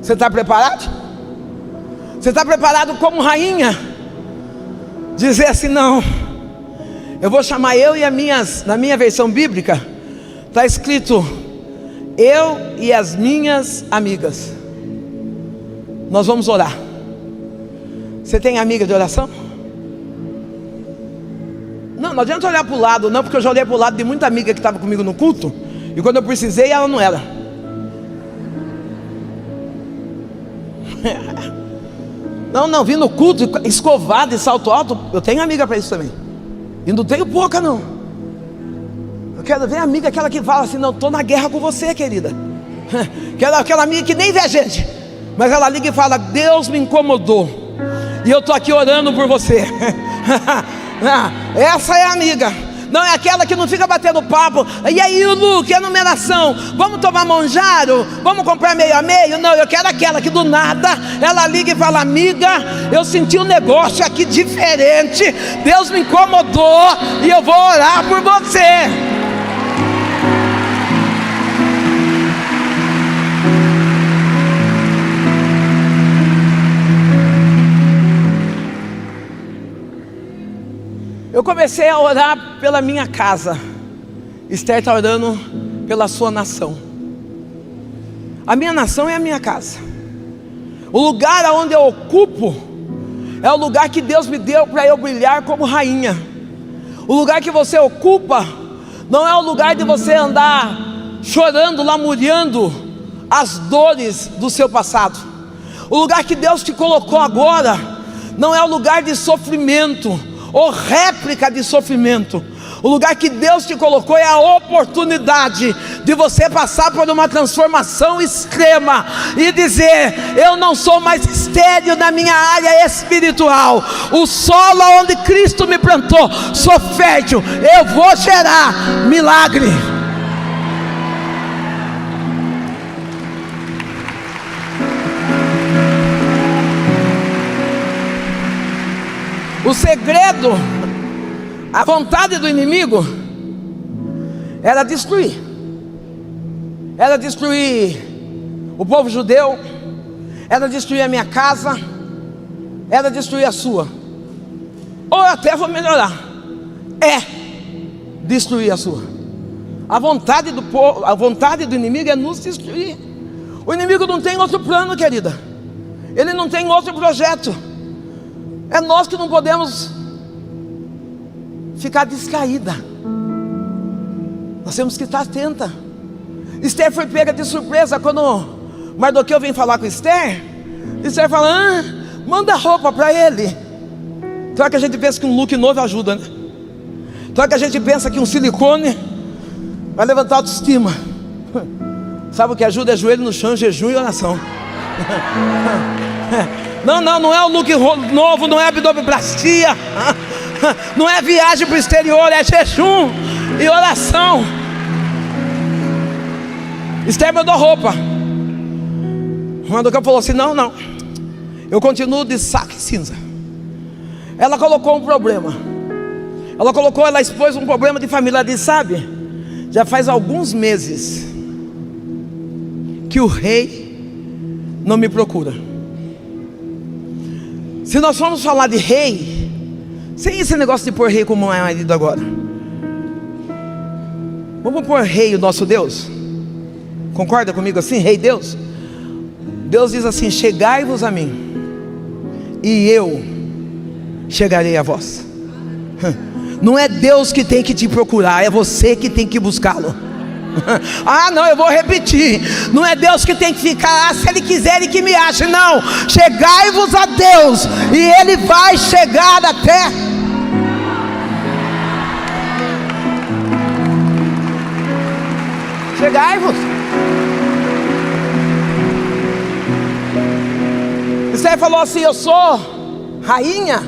Você está preparado? Você está preparado como rainha? Dizer assim: não, eu vou chamar eu e as minhas, na minha versão bíblica, está escrito: eu e as minhas amigas. Nós vamos orar. Você tem amiga de oração? Não adianta olhar para o lado, não, porque eu já olhei para o lado de muita amiga que estava comigo no culto, e quando eu precisei, ela não era. Não, vim no culto escovado e salto alto. Eu tenho amiga para isso também. E não tenho pouca, não. Eu quero ver a amiga, aquela que fala assim: não, estou na guerra com você, querida. Aquela amiga que nem vê a gente, mas ela liga e fala: Deus me incomodou, e eu estou aqui orando por você. Essa é a amiga. Não é aquela que não fica batendo papo: e aí, Lu, que é numeração? Vamos tomar monjaro? Vamos comprar meio a meio? Não, eu quero aquela que do nada ela liga e fala: amiga, eu senti um negócio aqui diferente, Deus me incomodou e eu vou orar por você. Eu comecei a orar pela minha casa. Esther está orando pela sua nação. A minha nação é a minha casa. O lugar onde eu ocupo é o lugar que Deus me deu para eu brilhar como rainha. O lugar que você ocupa não é o lugar de você andar chorando, lamuriando as dores do seu passado. O lugar que Deus te colocou agora não é o lugar de sofrimento ou réplica de sofrimento. O lugar que Deus te colocou é a oportunidade de você passar por uma transformação extrema e dizer: eu não sou mais estéril na minha área espiritual. O solo onde Cristo me plantou, sou fértil, eu vou gerar milagre. O segredo, a vontade do inimigo era destruir. Era destruir o povo judeu, era destruir a minha casa, era destruir a sua. Ou eu até vou melhorar, é destruir a sua. A vontade do povo, a vontade do inimigo é nos destruir. O inimigo não tem outro plano, querida. Ele não tem outro projeto. É nós que não podemos ficar distraída. Nós temos que estar atenta. Esther foi pega de surpresa quando Mardoqueu vem falar com Esther. Esther fala: manda roupa para ele. Claro que a gente pensa que um look novo ajuda, né? Claro que a gente pensa que um silicone vai levantar a autoestima. Sabe o que ajuda? É joelho no chão, jejum e oração. Não é o look novo, não é abdominoplastia, não é viagem para o exterior, é jejum e oração. Esther mandou roupa. Mardoqueu falou assim: não, eu continuo de saco e cinza. Ela colocou um problema. Ela expôs um problema de família. Ela disse: sabe, já faz alguns meses que o rei não me procura. Se nós formos falar de rei, sem esse negócio de pôr rei como é marido agora, vamos pôr rei o nosso Deus. Concorda comigo assim? Rei Deus. Deus diz assim: chegai-vos a mim, e eu chegarei a vós. Não é Deus que tem que te procurar, é você que tem que buscá-lo. Não, eu vou repetir. Não é Deus que tem que ficar: se Ele quiser e que me ache. Não, chegai-vos a Deus, e Ele vai chegar até. Chegai-vos. Esther falou assim: eu sou rainha.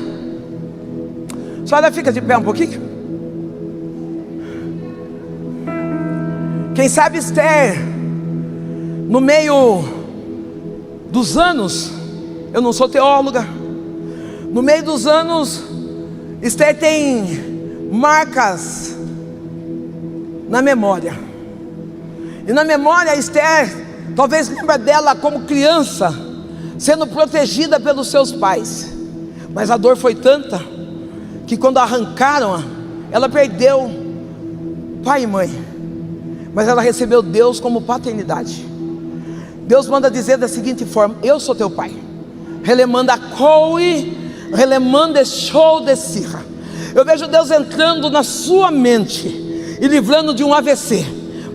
A senhora fica de pé um pouquinho. Quem sabe Esther, no meio dos anos, eu não sou teóloga, no meio dos anos, Esther tem marcas na memória. E na memória Esther talvez lembra dela como criança, sendo protegida pelos seus pais. Mas a dor foi tanta, que quando arrancaram, ela perdeu pai e mãe. Mas ela recebeu Deus como paternidade. Deus manda dizer da seguinte forma: eu sou teu pai. Relemanda coi, relemanda show de sirra. Eu vejo Deus entrando na sua mente e livrando de um AVC,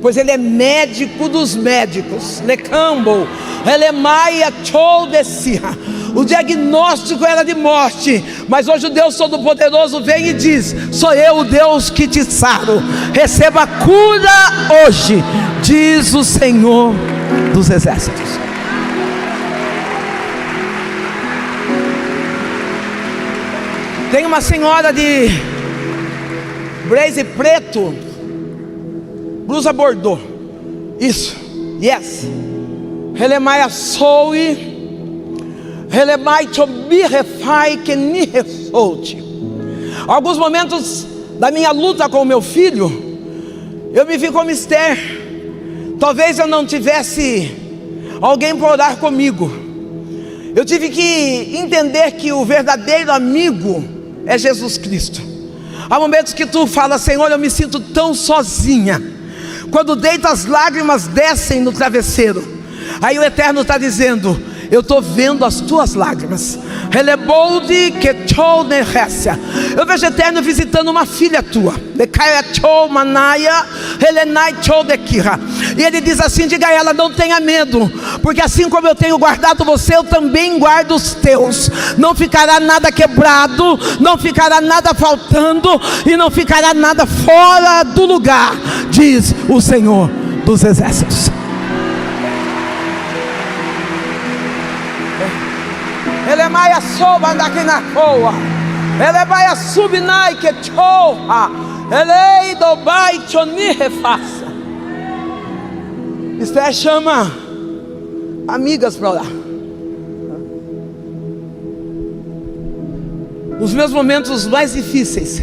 pois Ele é médico dos médicos. Lecambo, relemaia show de sirra. O diagnóstico era de morte, mas hoje o Deus Todo-Poderoso vem e diz: sou eu o Deus que te saro. Receba cura hoje, diz o Senhor dos Exércitos. Tem uma senhora de blazer preto, blusa bordô. Isso, yes. Relemaia soui, relemai chobi refai que ni resolte. Alguns momentos da minha luta com o meu filho, eu me vi como Esther. Talvez eu não tivesse alguém para orar comigo. Eu tive que entender que o verdadeiro amigo é Jesus Cristo. Há momentos que tu fala: Senhor, eu me sinto tão sozinha. Quando deito, as lágrimas descem no travesseiro. Aí o Eterno está dizendo: eu estou vendo as tuas lágrimas. Eu vejo o Eterno visitando uma filha tua. E Ele diz assim: diga a ela, não tenha medo, porque assim como eu tenho guardado você, eu também guardo os teus. Não ficará nada quebrado, não ficará nada faltando, e não ficará nada fora do lugar, diz o Senhor dos Exércitos. Ele é maia soba daqui na coa. Ele é maia subnai que choha. Ele é do bai choni refaça. Esther chama amigas para orar. Nos meus momentos mais difíceis,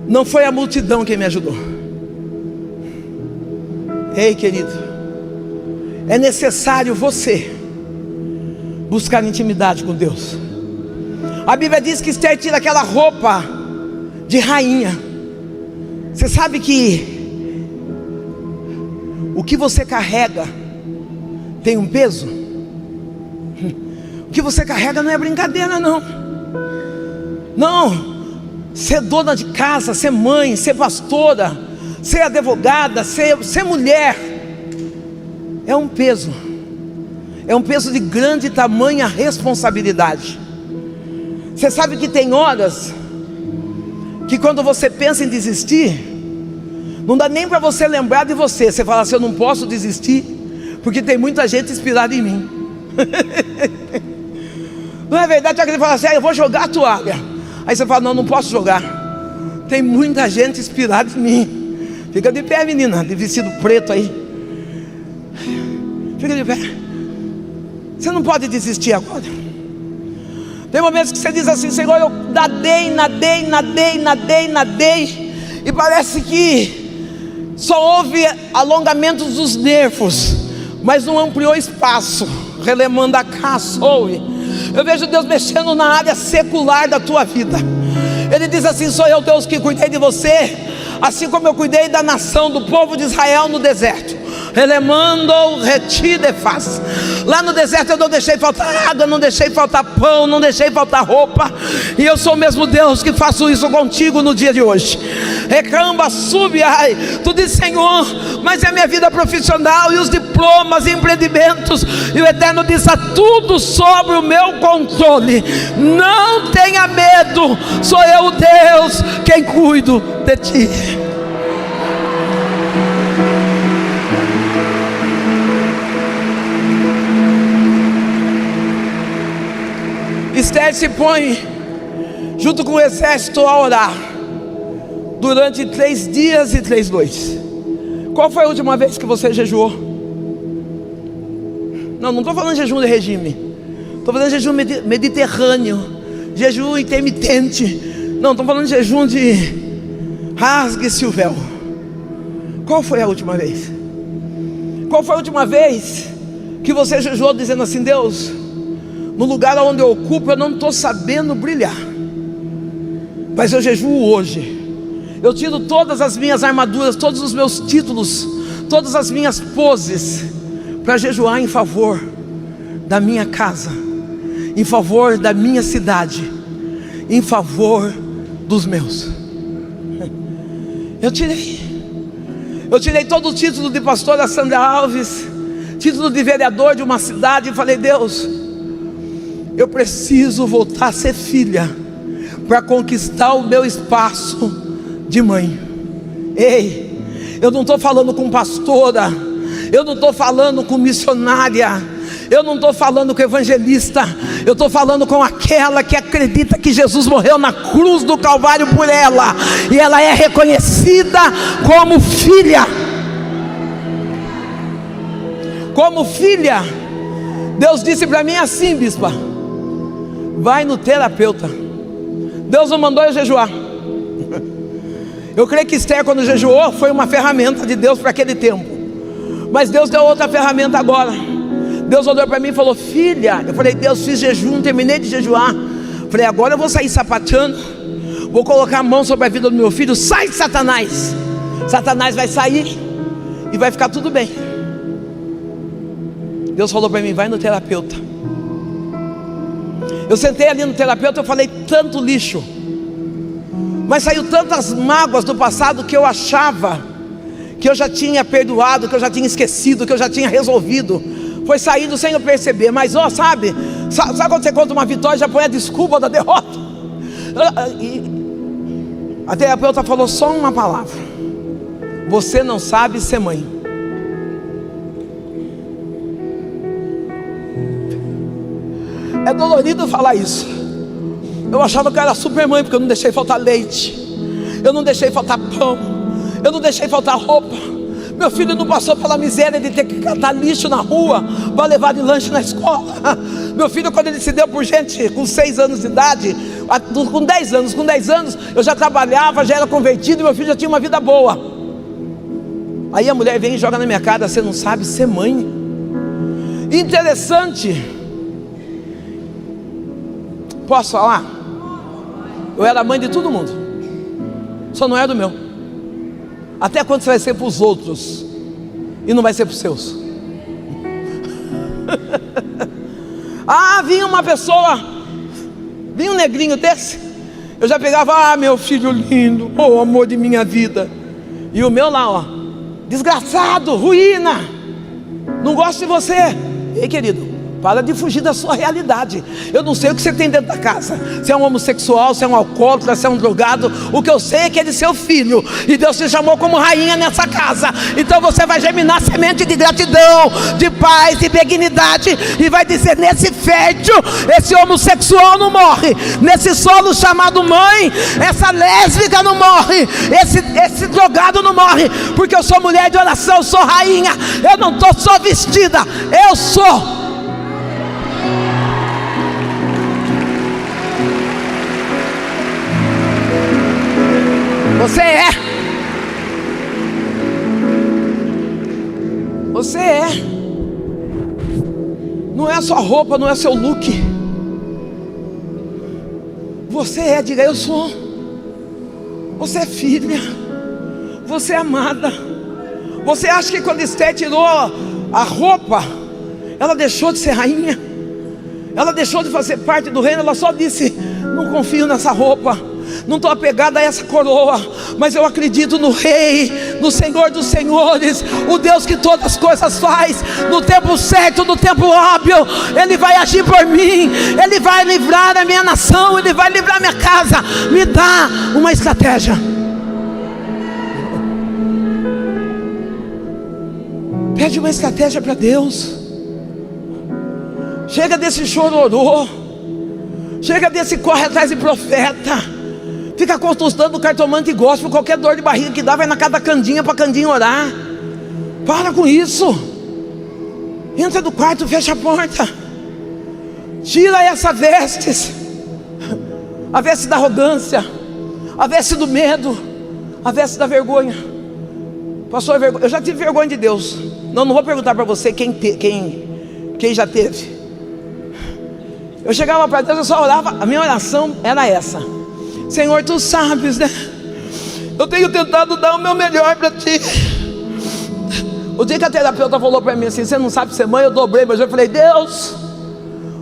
não foi a multidão quem me ajudou. Ei, querido, é necessário você buscar intimidade com Deus. A Bíblia diz que Esther tira aquela roupa de rainha. Você sabe que o que você carrega tem um peso? O que você carrega não é brincadeira, não. Não. Ser dona de casa, ser mãe, ser pastora, ser advogada, ser mulher, é um peso. É um peso de grande tamanha responsabilidade. Você sabe que tem horas que quando você pensa em desistir, não dá nem para você lembrar de você. Você fala assim: eu não posso desistir, porque tem muita gente inspirada em mim. Não é verdade? Alguém fala assim: eu vou jogar a toalha. Aí você fala: não, não posso jogar, tem muita gente inspirada em mim. Fica de pé, menina, de vestido preto aí. Fica de pé. Você não pode desistir agora. Tem momentos que você diz assim: Senhor, eu nadei, e parece que só houve alongamentos dos nervos, mas não ampliou espaço. Relemanda caçoe. Eu vejo Deus mexendo na área secular da tua vida. Ele diz assim: sou eu, Deus, que cuidei de você, assim como eu cuidei da nação, do povo de Israel no deserto. Relemando retide faz. Lá no deserto eu não deixei faltar água, não deixei faltar pão, não deixei faltar roupa. E eu sou o mesmo Deus que faço isso contigo no dia de hoje. Recamba, sube, ai. Tu diz: Senhor, mas é a minha vida profissional e os diplomas e empreendimentos. E o Eterno diz: há tudo sobre o meu controle. Não tenha medo, sou eu, Deus, quem cuido de ti. Esther se põe junto com o exército a orar durante 3 dias e 3 noites. Qual foi a última vez que você jejuou? Não estou falando de jejum de regime, estou falando de jejum mediterrâneo, jejum intermitente. Não, estou falando de jejum de rasgue-se o véu. Qual foi a última vez? Qual foi a última vez que você jejuou dizendo assim: Deus, no lugar onde eu ocupo eu não estou sabendo brilhar, mas eu jejuo hoje. Eu tiro todas as minhas armaduras, todos os meus títulos, todas as minhas poses, para jejuar em favor da minha casa, em favor da minha cidade, em favor dos meus. Eu tirei todo o título de pastora Sandra Alves, título de vereador de uma cidade, e falei: Deus, eu preciso voltar a ser filha, para conquistar o meu espaço de mãe. Ei, eu não estou falando com pastora, eu não estou falando com missionária, eu não estou falando com evangelista, eu estou falando com aquela que acredita que Jesus morreu na cruz do Calvário por ela, e ela é reconhecida como filha. Como filha. Deus disse para mim assim: bispa, vai no terapeuta. Deus não mandou eu jejuar. Eu creio que Esther, quando jejuou, foi uma ferramenta de Deus para aquele tempo, mas Deus deu outra ferramenta agora. Deus olhou para mim e falou: filha, eu falei: Deus, fiz jejum, terminei de jejuar. Falei: agora eu vou sair sapateando, vou colocar a mão sobre a vida do meu filho. Sai, Satanás. Satanás vai sair e vai ficar tudo bem. Deus falou para mim: vai no terapeuta. Eu sentei ali no terapeuta, eu falei tanto lixo, mas saiu tantas mágoas do passado que eu achava que eu já tinha perdoado, que eu já tinha esquecido, que eu já tinha resolvido. Foi saindo sem eu perceber. Mas sabe quando você conta uma vitória, já põe a desculpa da derrota. E a terapeuta falou só uma palavra: você não sabe ser mãe. É dolorido falar isso. Eu achava que eu era super mãe, porque eu não deixei faltar leite, eu não deixei faltar pão, eu não deixei faltar roupa. Meu filho não passou pela miséria de ter que catar lixo na rua para levar de lanche na escola. Meu filho, quando ele se deu por gente com 6 anos de idade, com 10 anos, eu já trabalhava, já era convertido, e meu filho já tinha uma vida boa. Aí a mulher vem e joga na minha cara: você não sabe ser mãe. Interessante. Posso falar? Eu era mãe de todo mundo, só não era do meu. Até quando você vai ser para os outros e não vai ser para os seus? Vinha uma pessoa, vinha um negrinho desse, eu já pegava: meu filho lindo, oh amor de minha vida. E o meu lá, desgraçado, ruína, não gosto de você. Ei, querido, para de fugir da sua realidade. Eu não sei o que você tem dentro da casa, se é um homossexual, se é um alcoólatra, se é um drogado. O que eu sei é que ele é seu filho, e Deus te chamou como rainha nessa casa. Então você vai germinar semente de gratidão, de paz, de benignidade, e vai dizer: nesse fértil, esse homossexual não morre, nesse solo chamado mãe, essa lésbica não morre, esse drogado não morre, porque eu sou mulher de oração, eu sou rainha. Eu não estou só vestida, eu sou. Você é. Você é. Não é a sua roupa, não é seu look. Você é, diga: eu sou. Você é filha. Você é amada. Você acha que quando Esther tirou a roupa, ela deixou de ser rainha? Ela deixou de fazer parte do reino? Ela só disse: não confio nessa roupa, não estou apegada a essa coroa, mas eu acredito no Rei, no Senhor dos Senhores, o Deus que todas as coisas faz, no tempo certo, no tempo hábil. Ele vai agir por mim, Ele vai livrar a minha nação, Ele vai livrar a minha casa. Me dá uma estratégia. Pede uma estratégia para Deus. Chega desse chororô, chega desse corre atrás de profeta, fica consultando o cartomante e gospel. Qualquer dor de barriga que dá, vai na casa da Candinha para Candinha orar. Para com isso. Entra do quarto, fecha a porta, tira essa veste, a veste da arrogância, a veste do medo, a veste da vergonha. Pastor, eu já tive vergonha de Deus. Não vou perguntar para você quem já teve. Eu chegava para Deus, eu só orava. A minha oração era essa: Senhor, tu sabes, né? Eu tenho tentado dar o meu melhor para ti. O dia que a terapeuta falou para mim assim: você não sabe ser mãe, eu dobrei meu joelho. Eu falei: Deus,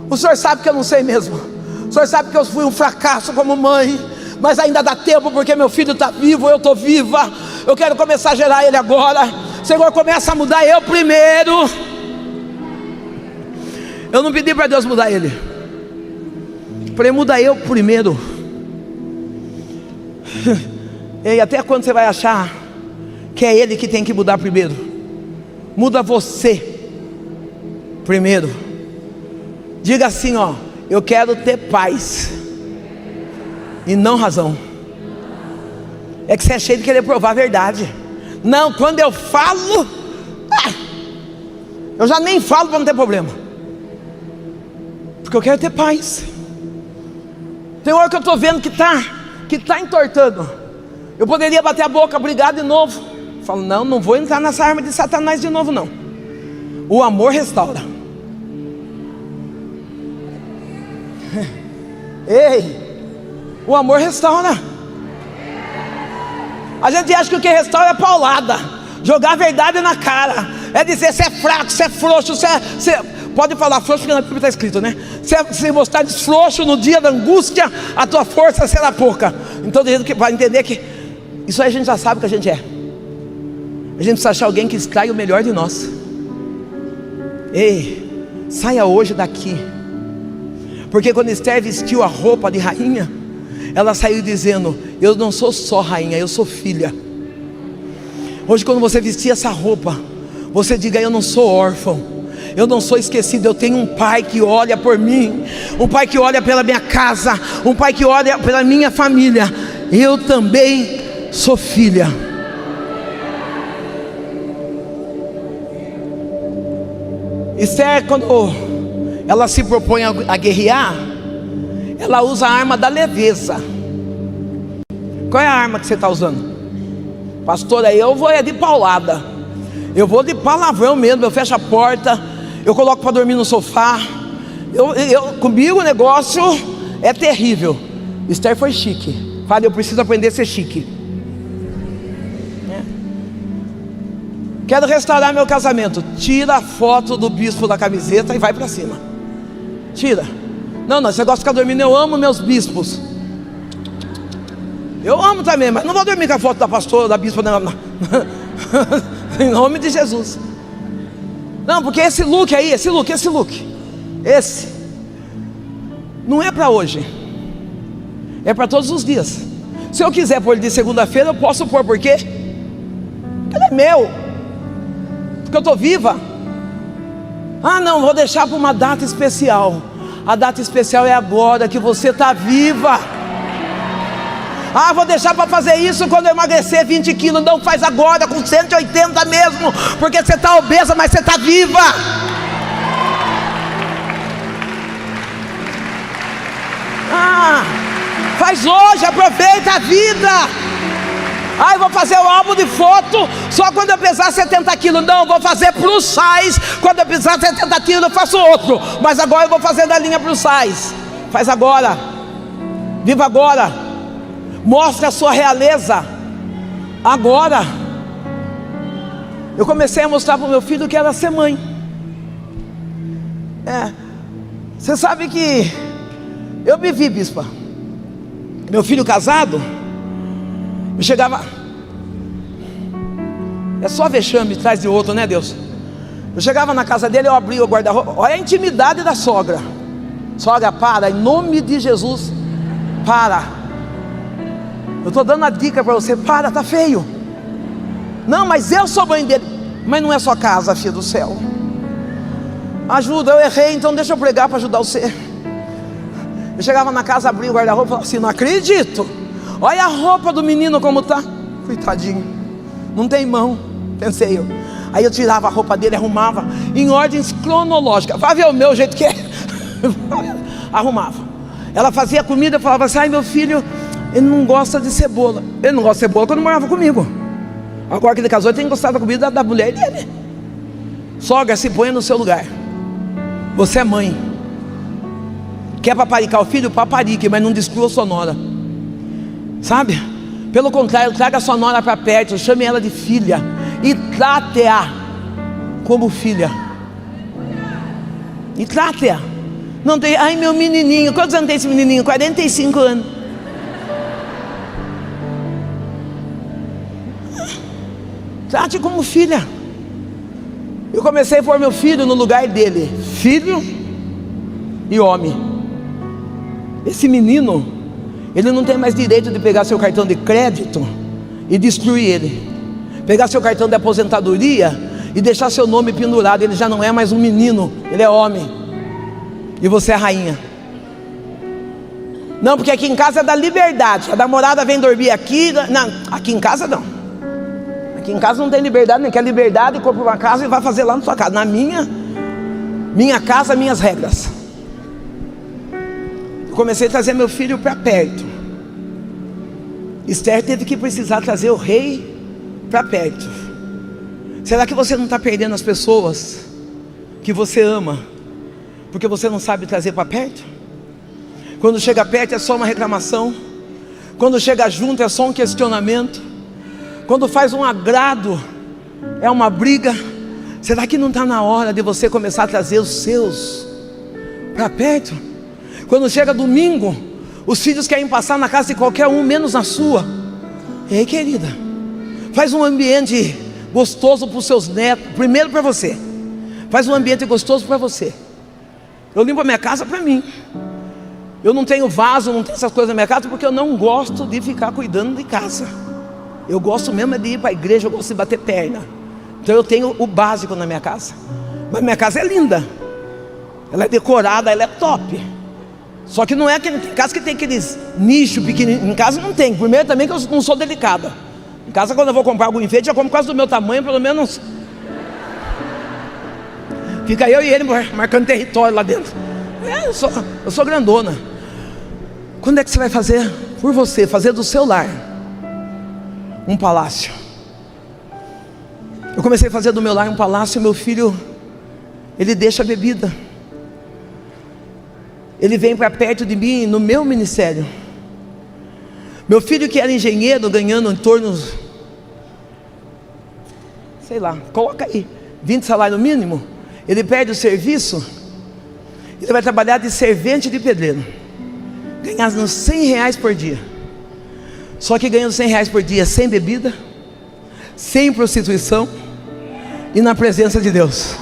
o Senhor sabe que eu não sei mesmo. O Senhor sabe que eu fui um fracasso como mãe, mas ainda dá tempo, porque meu filho está vivo, eu estou viva. Eu quero começar a gerar ele agora. Senhor, começa a mudar eu primeiro. Eu não pedi para Deus mudar ele. Falei: muda eu primeiro. E até quando você vai achar que é ele que tem que mudar primeiro? Muda você primeiro. Diga assim, ó: eu quero ter paz e não razão. É que você é cheio de querer provar a verdade. Não, quando eu falo, eu já nem falo para não ter problema, porque eu quero ter paz. Tem hora que eu estou vendo que está entortando. Eu poderia bater a boca, brigar de novo. Falo: não vou entrar nessa arma de Satanás de novo não. O amor restaura. Ei, o amor restaura. A gente acha que o que restaura é paulada, jogar a verdade na cara, é dizer: você é fraco, você é frouxo, você pode falar frouxo, porque na Bíblia está escrito, né? Se mostrar frouxo no dia da angústia, a tua força será pouca. Então tem gente que vai entender que isso aí a gente já sabe que a gente é. A gente precisa achar alguém que extrai o melhor de nós. Ei, saia hoje daqui, porque quando Esther vestiu a roupa de rainha, ela saiu dizendo: eu não sou só rainha, eu sou filha. Hoje, quando você vestir essa roupa, você diga: eu não sou órfão, eu não sou esquecido, eu tenho um pai que olha por mim, um pai que olha pela minha casa, um pai que olha pela minha família. Eu também sou filha. Esther, quando ela se propõe a guerrear, ela usa a arma da leveza. Qual é a arma que você está usando? Pastor, aí eu vou de paulada, eu vou de palavrão mesmo. Eu fecho a porta, eu coloco para dormir no sofá. Comigo o negócio é terrível. Esther foi chique. Fala: eu preciso aprender a ser chique. Quero restaurar meu casamento. Tira a foto do bispo da camiseta e vai para cima. Tira. Não, você gosta de ficar dormindo. Eu amo meus bispos. Eu amo também, mas não vou dormir com a foto da pastora, da bispa, não. Em nome de Jesus. Não, porque esse look aí, esse não é para hoje, é para todos os dias. Se eu quiser pôr ele de segunda-feira, eu posso pôr, por quê? Porque ele é meu, porque eu estou viva. Não, vou deixar para uma data especial. A data especial é agora que você está viva. Vou deixar para fazer isso quando eu emagrecer 20 quilos. Não, faz agora com 180 mesmo, porque você está obesa, mas você está viva. Faz hoje, aproveita a vida. Eu vou fazer o álbum de foto só quando eu pesar 70 quilos. Não, vou fazer plus size. Quando eu pesar 70 quilos eu faço outro, mas agora eu vou fazer da linha plus size. Faz agora. Viva agora. Mostre a sua realeza agora. Eu comecei a mostrar para o meu filho que era ser mãe. Você sabe que eu me vi, bispa. Meu filho casado, eu chegava, é só vexame atrás de outro, né, Deus? Eu chegava na casa dele, eu abria o guarda-roupa. Olha a intimidade da sogra. Sogra, para, em nome de Jesus, para. Eu estou dando a dica para você: para, tá feio. Não, mas eu sou mãe dele. Mas não é sua casa, filha do céu. Ajuda, eu errei, então deixa eu pregar para ajudar você. Eu chegava na casa, abria o guarda-roupa e falava assim: não acredito, olha a roupa do menino como tá. Coitadinho, não tem mão, pensei eu. Aí eu tirava a roupa dele, arrumava em ordens cronológicas. Vai ver o meu jeito que é. Arrumava. Ela fazia comida, eu falava assim: ai, meu filho, ele não gosta de cebola. Ele não gosta de cebola quando morava comigo. Agora que ele casou, ele tem que gostar da comida da mulher dele. Sogra, se põe no seu lugar. Você é mãe. Quer paparicar o filho? Paparique, mas não destrua a sua nora. Sabe? Pelo contrário, traga a sua nora para perto, chame ela de filha e trate-a como filha. E trate-a. Não tem, ai meu menininho, quantos anos tem esse menininho? 45 anos. Trate como filha. Eu comecei a pôr meu filho no lugar dele, filho e homem. Esse menino, ele não tem mais direito de pegar seu cartão de crédito e destruir ele, pegar seu cartão de aposentadoria e deixar seu nome pendurado. Ele já não é mais um menino, ele é homem. E você é rainha. Não, porque aqui em casa é da liberdade. A namorada vem dormir aqui. Não, aqui em casa não. Aqui em casa não tem liberdade, nem quer liberdade, compra uma casa e vai fazer lá na sua casa. Na minha casa, minhas regras. Eu comecei a trazer meu filho para perto. Esther teve que precisar trazer o rei para perto. Será que você não está perdendo as pessoas que você ama, porque você não sabe trazer para perto? Quando chega perto é só uma reclamação. Quando chega junto é só um questionamento. Quando faz um agrado é uma briga. Será que não está na hora de você começar a trazer os seus para perto? Quando chega domingo, os filhos querem passar na casa de qualquer um, menos na sua. Ei, querida, faz um ambiente gostoso para os seus netos. Primeiro para você. Faz um ambiente gostoso para você. Eu limpo a minha casa para mim. Eu não tenho vaso, não tenho essas coisas na minha casa, porque eu não gosto de ficar cuidando de casa. Eu gosto mesmo de ir para a igreja, eu gosto de bater perna. Então eu tenho o básico na minha casa. Mas minha casa é linda. Ela é decorada, ela é top. Só que não é aquele, tem casa que tem aqueles nichos pequenininhos. Em casa não tem. Primeiro também que eu não sou delicada. Em casa, quando eu vou comprar algum enfeite, eu compro quase do meu tamanho, pelo menos. Fica eu e ele marcando território lá dentro. Eu sou grandona. Quando é que você vai fazer por você, fazer do seu lar um palácio? Eu comecei a fazer do meu lar um palácio. E meu filho, ele deixa a bebida. Ele vem para perto de mim no meu ministério. Meu filho, que era engenheiro, ganhando em torno, sei lá, coloca aí 20 salário mínimo. Ele perde o serviço. Ele vai trabalhar de servente de pedreiro, ganhando R$100 por dia. Só que ganhando R$100 por dia, sem bebida, sem prostituição e na presença de Deus.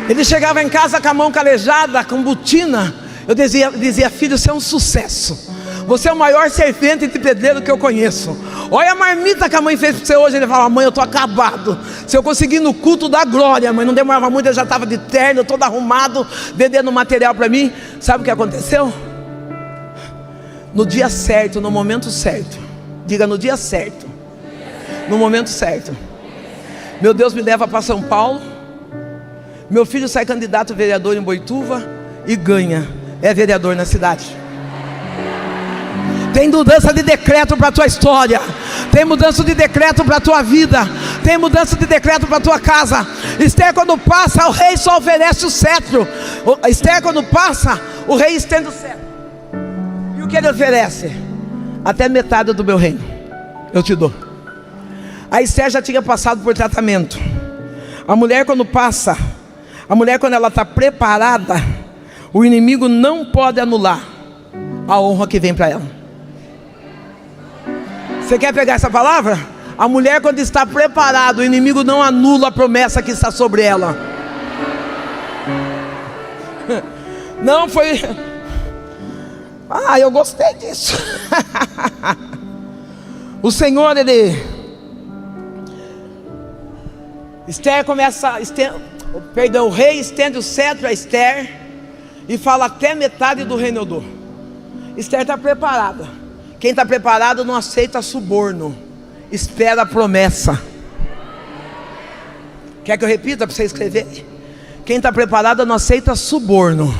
Ele chegava em casa com a mão calejada, com botina. Eu dizia, filho, você é um sucesso. Você é o maior servente de pedreiro que eu conheço. Olha a marmita que a mãe fez para você hoje. Ele fala, mãe, eu estou acabado. Se eu conseguir no culto da glória, mãe, não demorava muito, eu já estava de terno, todo arrumado, vendendo material para mim. Sabe o que aconteceu? No dia certo, no momento certo. Diga, no dia certo, no momento certo, meu Deus me leva para São Paulo. Meu filho sai candidato a vereador em Boituva e ganha. É vereador na cidade. Tem mudança de decreto para a tua história. Tem mudança de decreto para a tua vida. Tem mudança de decreto para a tua casa. Esther, quando passa, o rei só oferece o cetro. Esther, quando passa, o rei estende o cetro. E o que ele oferece? Até metade do meu reino eu te dou. A Esther já tinha passado por tratamento. A mulher, quando passa, a mulher, quando ela está preparada, o inimigo não pode anular a honra que vem para ela. Você quer pegar essa palavra? A mulher, quando está preparada, o inimigo não anula a promessa que está sobre ela. Não foi... eu gostei disso. O Senhor, ele... Esther começa... o rei estende o cetro a Esther e fala, até metade do reino eu dou. Esther está preparada. Quem está preparado não aceita suborno, espera a promessa. Quer que eu repita para você escrever? Quem está preparado não aceita suborno,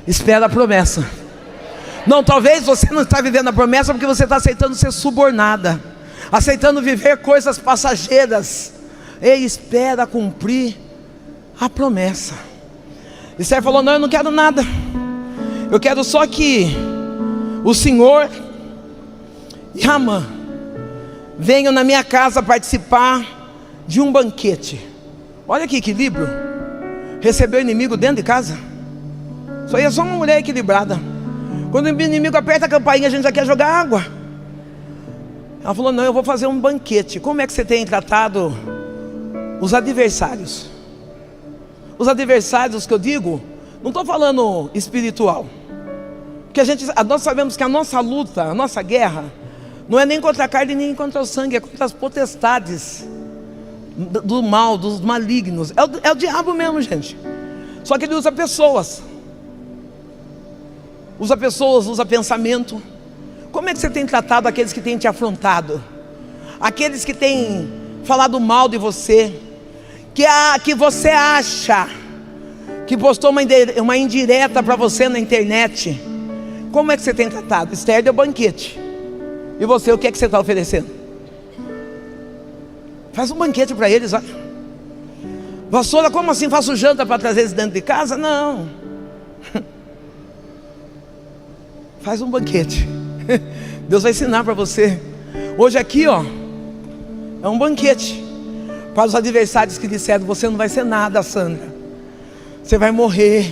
espera a promessa. Não, talvez você não está vivendo a promessa porque você está aceitando ser subornada, aceitando viver coisas passageiras. Ei, espera cumprir a promessa. Esther falou: não, eu não quero nada, eu quero só que o Senhor e Amã venham na minha casa participar de um banquete. Olha que equilíbrio. Receber o inimigo dentro de casa. Isso aí é só uma mulher equilibrada. Quando o inimigo aperta a campainha, a gente já quer jogar água. Ela falou: não, eu vou fazer um banquete. Como é que você tem tratado os adversários? Os adversários que eu digo, não estou falando espiritual, porque nós sabemos que a nossa luta, a nossa guerra, não é nem contra a carne nem contra o sangue, é contra as potestades do mal, dos malignos. É o diabo mesmo, gente. Só que ele usa pessoas, usa pensamento. Como é que você tem tratado aqueles que têm te afrontado, aqueles que têm falado mal de você, que você acha que postou uma indireta para você na internet? Como é que você tem tratado? Esther deu banquete. E você, o que é que você está oferecendo? Faz um banquete para eles, olha. Pastora, como assim faço janta para trazer eles dentro de casa? Não. Faz um banquete. Deus vai ensinar para você. Hoje aqui, ó, é um banquete para os adversários que disseram: você não vai ser nada, Sandra, você vai morrer.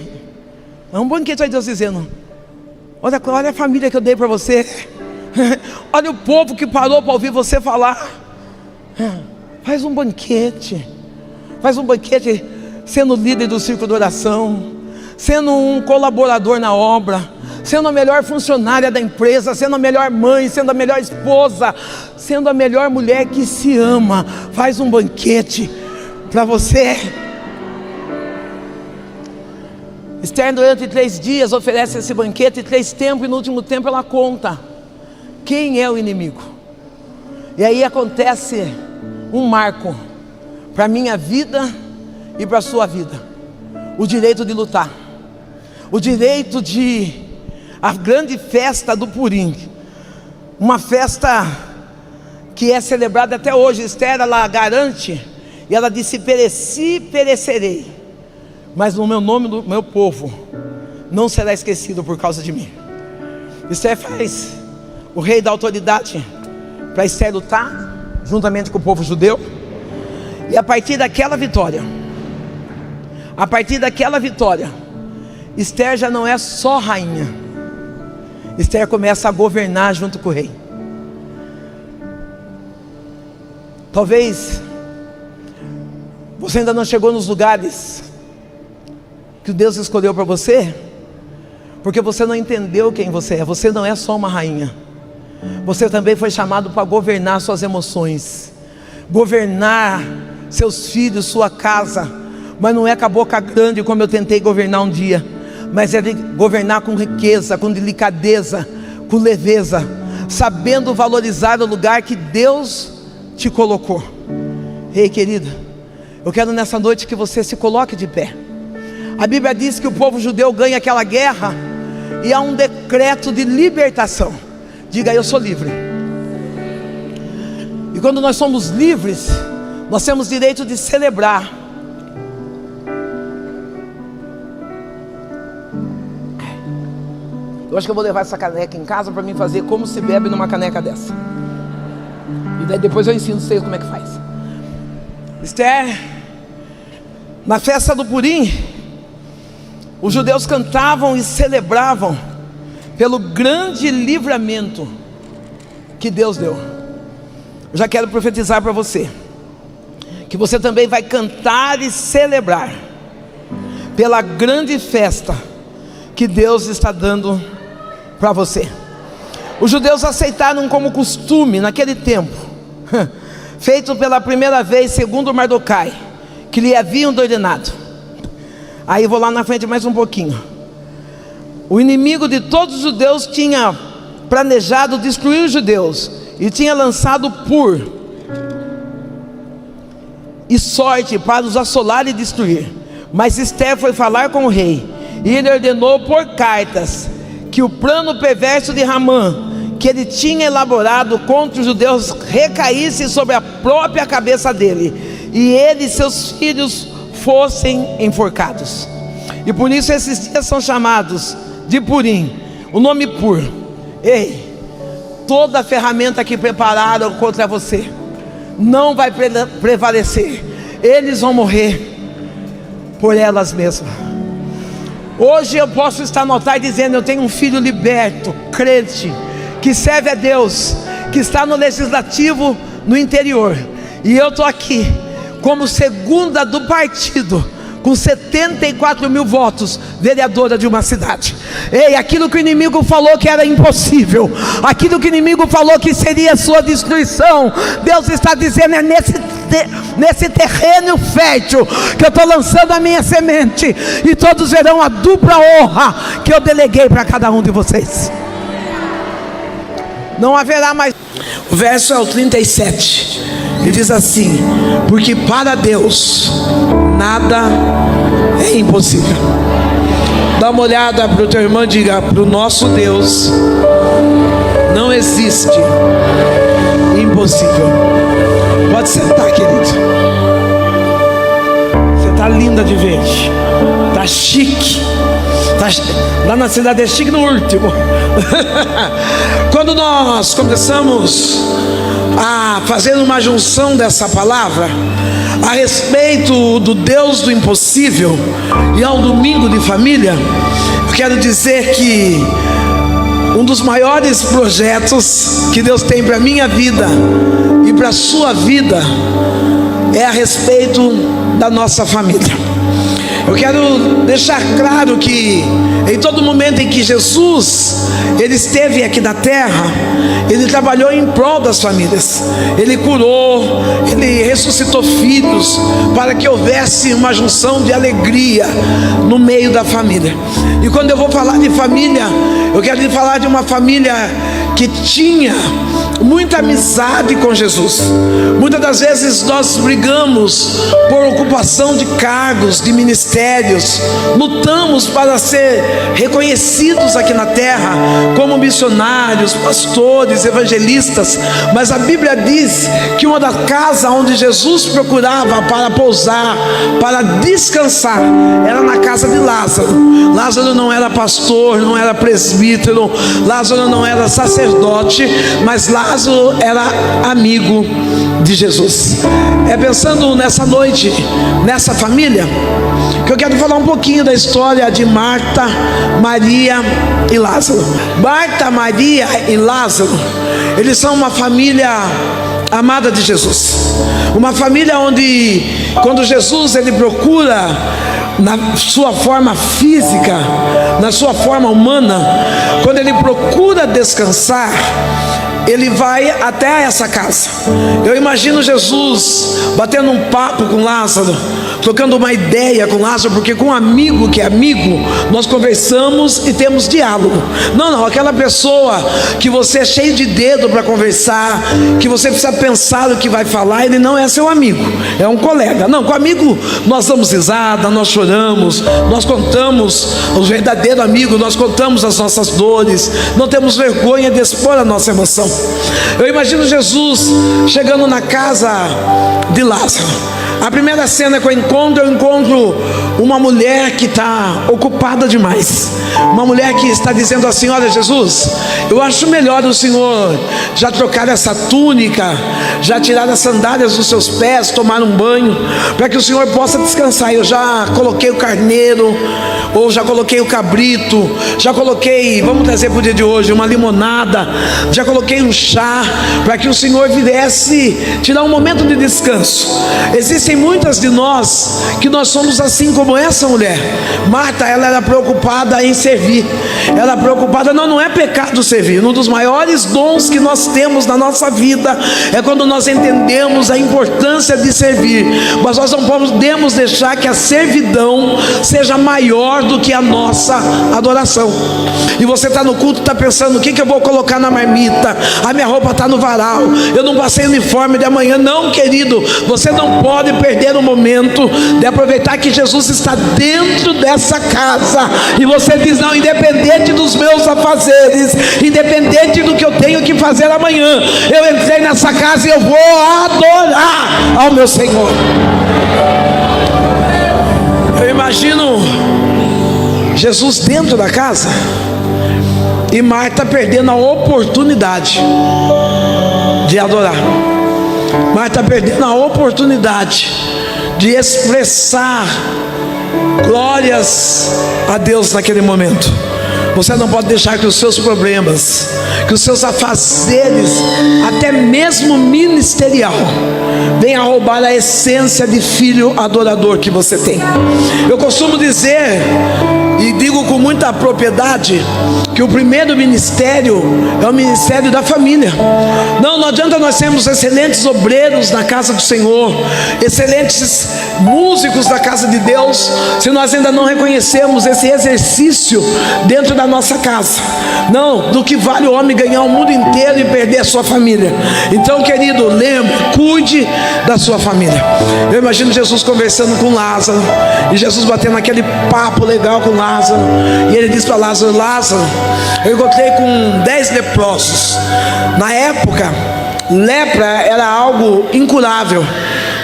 É um banquete aí, Deus dizendo: olha a família que eu dei para você. Olha o povo que parou para ouvir você falar. Faz um banquete. Faz um banquete sendo líder do círculo de oração, sendo um colaborador na obra, sendo a melhor funcionária da empresa, sendo a melhor mãe, sendo a melhor esposa, sendo a melhor mulher que se ama. Faz um banquete para você. Esther, durante 3 dias, oferece esse banquete, 3 tempos, e no último tempo ela conta quem é o inimigo. E aí acontece um marco para a minha vida e para a sua vida: o direito de lutar, o direito de a grande festa do Purim, uma festa que é celebrada até hoje. Esther, ela garante, e ela disse: pereci, perecerei, mas o meu nome do meu povo não será esquecido por causa de mim. Esther faz o rei da autoridade para Esther lutar juntamente com o povo judeu. E a partir daquela vitória, Esther já não é só rainha. Esther começa a governar junto com o rei. Talvez você ainda não chegou nos lugares que Deus escolheu para você, porque você não entendeu quem você é. Você não é só uma rainha. Você também foi chamado para governar suas emoções, governar seus filhos, sua casa. Mas não é com a boca grande como eu tentei governar um dia, mas é de governar com riqueza, com delicadeza, com leveza, sabendo valorizar o lugar que Deus te colocou. Ei, querida, eu quero nessa noite que você se coloque de pé. A Bíblia diz que o povo judeu ganha aquela guerra e há um decreto de libertação. Diga: eu sou livre. E quando nós somos livres, nós temos direito de celebrar. Eu acho que eu vou levar essa caneca em casa para mim fazer como se bebe numa caneca dessa. E daí depois eu ensino vocês como é que faz. Esther, na festa do Purim, os judeus cantavam e celebravam pelo grande livramento que Deus deu. Eu já quero profetizar para você que você também vai cantar e celebrar pela grande festa que Deus está dando para você. Os judeus aceitaram como costume naquele tempo, feito pela primeira vez segundo Mardoquai, que lhe haviam ordenado. Aí vou lá na frente mais um pouquinho. O inimigo de todos os judeus tinha planejado destruir os judeus e tinha lançado e sorte para os assolar e destruir. Mas Esther foi falar com o rei, e ele ordenou por cartas que o plano perverso de Ramã, que ele tinha elaborado contra os judeus, recaísse sobre a própria cabeça dele, e ele e seus filhos fossem enforcados. E por isso esses dias são chamados de Purim. O nome Pur. Ei, toda a ferramenta que prepararam contra você não vai prevalecer. Eles vão morrer por elas mesmas. Hoje eu posso estar no altar dizendo: eu tenho um filho liberto, crente, que serve a Deus, que está no legislativo no interior, e eu estou aqui como segunda do partido, com 74 mil votos, vereadora de uma cidade. Ei, aquilo que o inimigo falou que era impossível, aquilo que o inimigo falou que seria sua destruição, Deus está dizendo: é nesse terreno fértil que eu estou lançando a minha semente, e todos verão a dupla honra que eu deleguei para cada um de vocês. Não haverá mais. O verso é o 37. Ele diz assim: porque para Deus nada é impossível. Dá uma olhada para o teu irmão e diga: para o nosso Deus não existe impossível. Pode sentar, querido. Você está linda de verde, está chique. Lá na cidade é chique no último. Quando nós começamos a fazer uma junção dessa palavra a respeito do Deus do impossível, e ao domingo de família, eu quero dizer que um dos maiores projetos que Deus tem para a minha vida e para a sua vida é a respeito da nossa família. Eu quero deixar claro que em todo momento em que Jesus ele esteve aqui na terra, ele trabalhou em prol das famílias. Ele curou, ele ressuscitou filhos, para que houvesse uma junção de alegria no meio da família. E quando eu vou falar de família, eu quero falar de uma família que tinha muita amizade com Jesus. Muitas das vezes nós brigamos por ocupação de cargos, de ministérios, lutamos para ser reconhecidos aqui na terra como missionários, pastores, evangelistas, mas a Bíblia diz que uma das casas onde Jesus procurava para pousar, para descansar, era na casa de Lázaro. Lázaro não era pastor, não era presbítero, Lázaro não era sacerdote, mas Lázaro era amigo de Jesus. É pensando nessa noite, nessa família, que eu quero falar um pouquinho da história de Marta, Maria e Lázaro. Marta, Maria e Lázaro, eles são uma família amada de Jesus. Uma família onde, quando Jesus ele procura na sua forma física, na sua forma humana, quando ele procura descansar, ele vai até essa casa. Eu imagino Jesus batendo um papo com Lázaro, trocando uma ideia com Lázaro, porque com um amigo que é amigo, nós conversamos e temos diálogo. Não, aquela pessoa que você é cheio de dedo para conversar, que você precisa pensar o que vai falar, ele não é seu amigo, é um colega. Não, com amigo nós damos risada, nós choramos, nós contamos, o verdadeiro amigo, nós contamos as nossas dores, não temos vergonha de expor a nossa emoção. Eu imagino Jesus chegando na casa de Lázaro. A primeira cena que eu encontro uma mulher que está ocupada demais. Uma mulher que está dizendo assim: olha Jesus, eu acho melhor o Senhor já trocar essa túnica, já tirar as sandálias dos seus pés, tomar um banho, para que o Senhor possa descansar. Eu já coloquei o carneiro, ou já coloquei o cabrito, já coloquei, vamos trazer para o dia de hoje, uma limonada, já coloquei um chá, para que o Senhor viesse tirar um momento de descanso. Existem muitas de nós que nós somos assim como essa mulher. Marta, ela era preocupada em servir. Ela preocupada, não é pecado servir. Um dos maiores dons que nós temos na nossa vida é quando nós entendemos a importância de servir. Mas nós não podemos deixar que a servidão seja maior do que a nossa adoração. E você está no culto, está pensando: o que eu vou colocar na marmita? A minha roupa está no varal, eu não passei uniforme de amanhã. Não, querido, você não pode perder o momento de aproveitar que Jesus está dentro dessa casa, e você diz: não, independente dos meus afazeres, independente do que eu tenho que fazer amanhã, eu entrei nessa casa e eu vou adorar ao meu Senhor. Eu imagino Jesus dentro da casa e Marta perdendo a oportunidade de adorar. Marta perdendo a oportunidade de expressar glórias a Deus naquele momento. Você não pode deixar que os seus problemas, que os seus afazeres, até mesmo ministerial, venha roubar a essência de filho adorador que você tem. Eu costumo dizer, e digo com muita propriedade, que o primeiro ministério é o ministério da família. Não adianta nós sermos excelentes obreiros na casa do Senhor, excelentes músicos da casa de Deus, se nós ainda não reconhecemos esse exercício dentro da nossa casa. Não, do que vale o homem ganhar o mundo inteiro e perder a sua família. Então, querido, lembre, cuide da sua família. Eu imagino Jesus conversando com Lázaro, e Jesus batendo aquele papo legal com Lázaro, e ele diz para Lázaro: Lázaro, eu encontrei com 10 leprosos. Na época, lepra era algo incurável.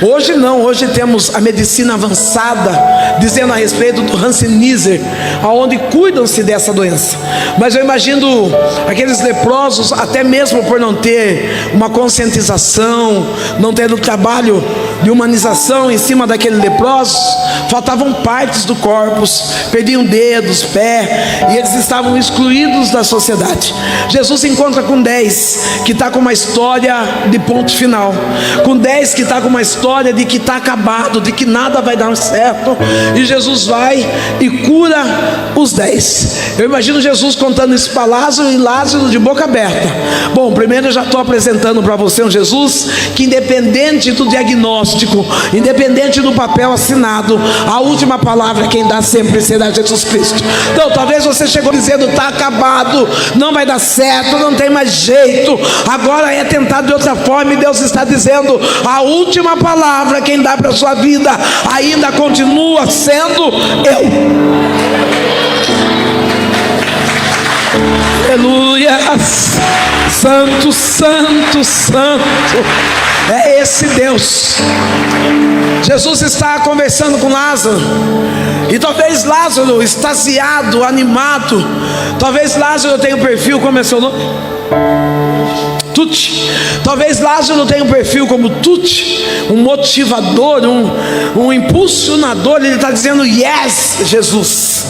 Hoje não, hoje temos a medicina avançada dizendo a respeito do Hanseníase, aonde cuidam-se dessa doença. Mas eu imagino aqueles leprosos, até mesmo por não ter uma conscientização, não ter o trabalho de humanização em cima daqueles leprosos, faltavam partes do corpo, perdiam dedos, pé, e eles estavam excluídos da sociedade. Jesus se encontra com 10 que está com uma história de ponto final, com 10 que está com uma história de que está acabado, de que nada vai dar certo, e Jesus vai e cura os 10. Eu imagino Jesus contando isso para Lázaro, e Lázaro de boca aberta. Bom, primeiro eu já estou apresentando para você um Jesus que, independente do diagnóstico, independente do papel assinado, a última palavra quem dá sempre será Jesus Cristo. Então talvez você chegou dizendo: está acabado, não vai dar certo, não tem mais jeito, agora é tentado de outra forma, e Deus está dizendo: a última palavra quem dá para a sua vida ainda continua sendo eu. Aleluia. Santo, santo, santo é esse Deus. Jesus está conversando com Lázaro, e talvez Lázaro extasiado, animado, talvez Lázaro tenha um perfil, como é seu nome? Tuti. Talvez Lázaro tenha um perfil como Tuti, um motivador, um impulsionador. Ele está dizendo: yes, Jesus,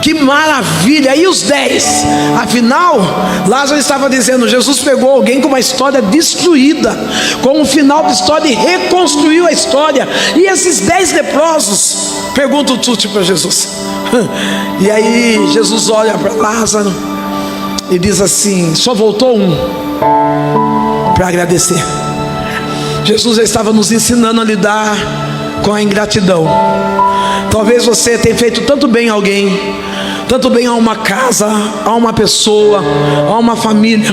que maravilha. E os 10? Afinal, Lázaro estava dizendo: Jesus pegou alguém com uma história destruída, com um final de história, e reconstruiu a história. E esses 10 leprosos? Pergunta o Tuti para Jesus. E aí Jesus olha para Lázaro e diz assim: só voltou um para agradecer. Jesus já estava nos ensinando a lidar com a ingratidão. Talvez você tenha feito tanto bem a alguém, tanto bem a uma casa, a uma pessoa, a uma família,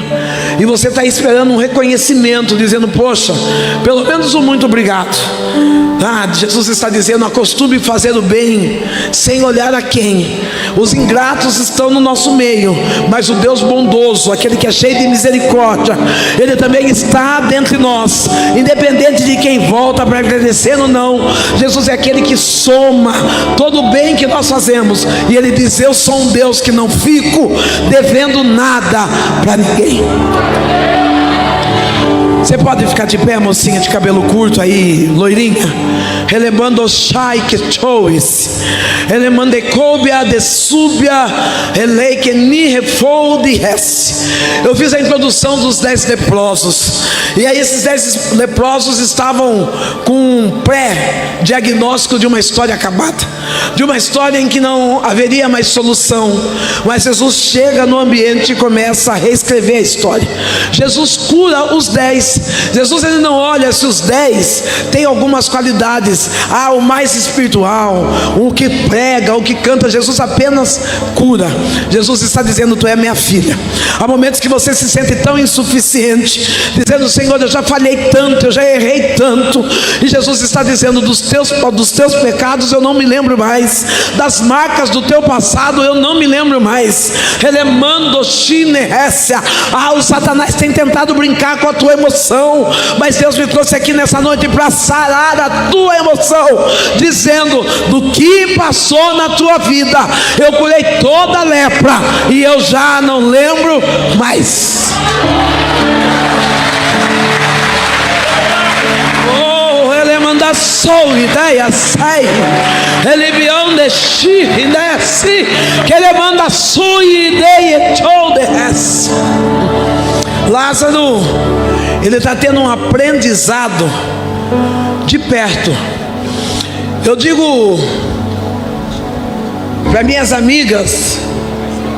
e você está esperando um reconhecimento, dizendo: poxa, pelo menos um muito obrigado. Jesus está dizendo: acostume fazer o bem sem olhar a quem. Os ingratos estão no nosso meio, mas o Deus bondoso, aquele que é cheio de misericórdia, Ele também está dentre nós, independente de quem volta para agradecer ou não. Jesus é aquele que soma todo o bem que nós fazemos, e Ele diz: eu sou um Deus que não fico devendo nada para ninguém. Você pode ficar de pé, mocinha de cabelo curto aí, loirinha? Relemando o chai que chois, relemando cobia de súbia, relei que ni refolde res. Eu fiz a introdução dos 10 leprosos, e aí esses 10 leprosos estavam com um pré-diagnóstico de uma história acabada, de uma história em que não haveria mais solução. Mas Jesus chega no ambiente e começa a reescrever a história. Jesus cura os 10 10. Jesus, ele não olha se os 10 têm algumas qualidades. O mais espiritual, o que prega, o que canta. Jesus apenas cura. Jesus está dizendo: tu é minha filha. Há momentos que você se sente tão insuficiente, dizendo: Senhor, eu já falhei tanto, eu já errei tanto. E Jesus está dizendo: dos teus pecados eu não me lembro mais, das marcas do teu passado eu não me lembro mais. Relemando chinerécia. O Satanás tem tentado brincar com a tua emoção, mas Deus me trouxe aqui nessa noite para sarar a tua emoção, dizendo: do que passou na tua vida, eu curei toda a lepra e eu já não lembro mais. Ele manda sou ideia sai, ele viu deixi ideia se que ele manda sua ideia todo esse. Lázaro, ele está tendo um aprendizado de perto. Eu digo para minhas amigas,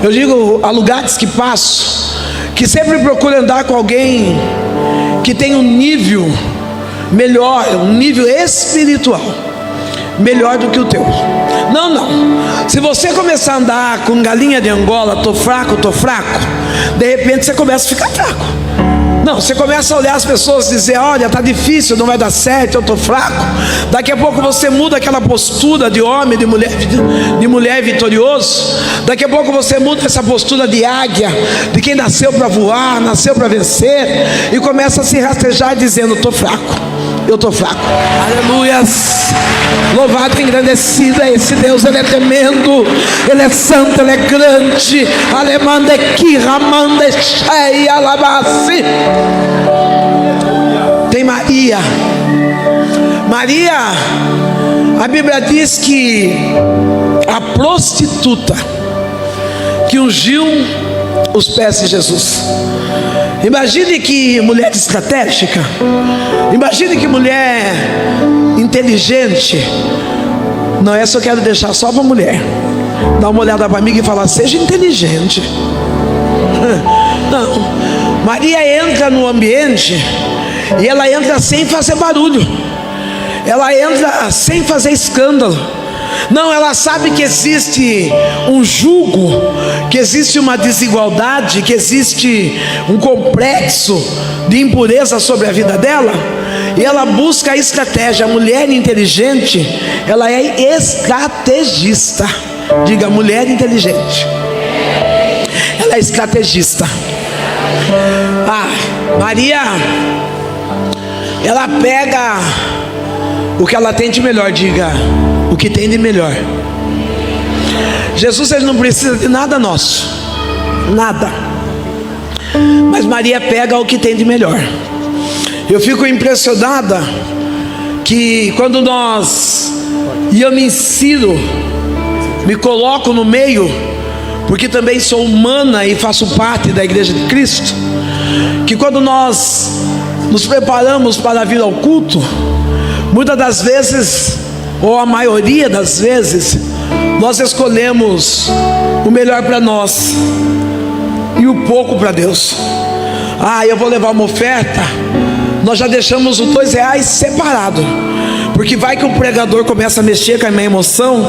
eu digo a lugares que passo, que sempre procuro andar com alguém que tem um nível melhor, um nível espiritual melhor do que o teu. Não. Se você começar a andar com galinha de Angola, tô fraco, de repente você começa a ficar fraco. Não, você começa a olhar as pessoas e dizer: olha, tá difícil, não vai dar certo, eu tô fraco. Daqui a pouco você muda aquela postura de homem, de mulher vitorioso. Daqui a pouco você muda essa postura de águia, de quem nasceu para voar, nasceu para vencer, e começa a se rastejar dizendo: tô fraco, eu tô fraco. Aleluias. Louvado e engrandecido é esse Deus. Ele é tremendo, ele é santo, ele é grande. Alemande que ramande cheia alabasse. Tem Maria. A Bíblia diz que a prostituta que ungiu os pés de Jesus. Imagine que mulher estratégica, imagine que mulher inteligente. Não, essa eu quero deixar só para mulher. Dá uma olhada para mim e fala: seja inteligente. Não, Maria entra no ambiente e ela entra sem fazer barulho, ela entra sem fazer escândalo. Não, ela sabe que existe um jugo, que existe uma desigualdade, que existe um complexo de impureza sobre a vida dela, e ela busca a estratégia. A mulher inteligente, ela é estrategista. Diga: mulher inteligente, ela é estrategista. Maria, ela pega o que ela tem de melhor. Diga: o que tem de melhor. Jesus, ele não precisa de nada nosso, nada, mas Maria pega o que tem de melhor. Eu fico impressionada que quando eu me insiro, me coloco no meio, porque também sou humana e faço parte da Igreja de Cristo, que quando nós nos preparamos para vir ao culto, muitas das vezes, ou a maioria das vezes, nós escolhemos o melhor para nós e o pouco para Deus. Eu vou levar uma oferta. Nós já deixamos os R$2 separado, porque vai que o pregador começa a mexer com a minha emoção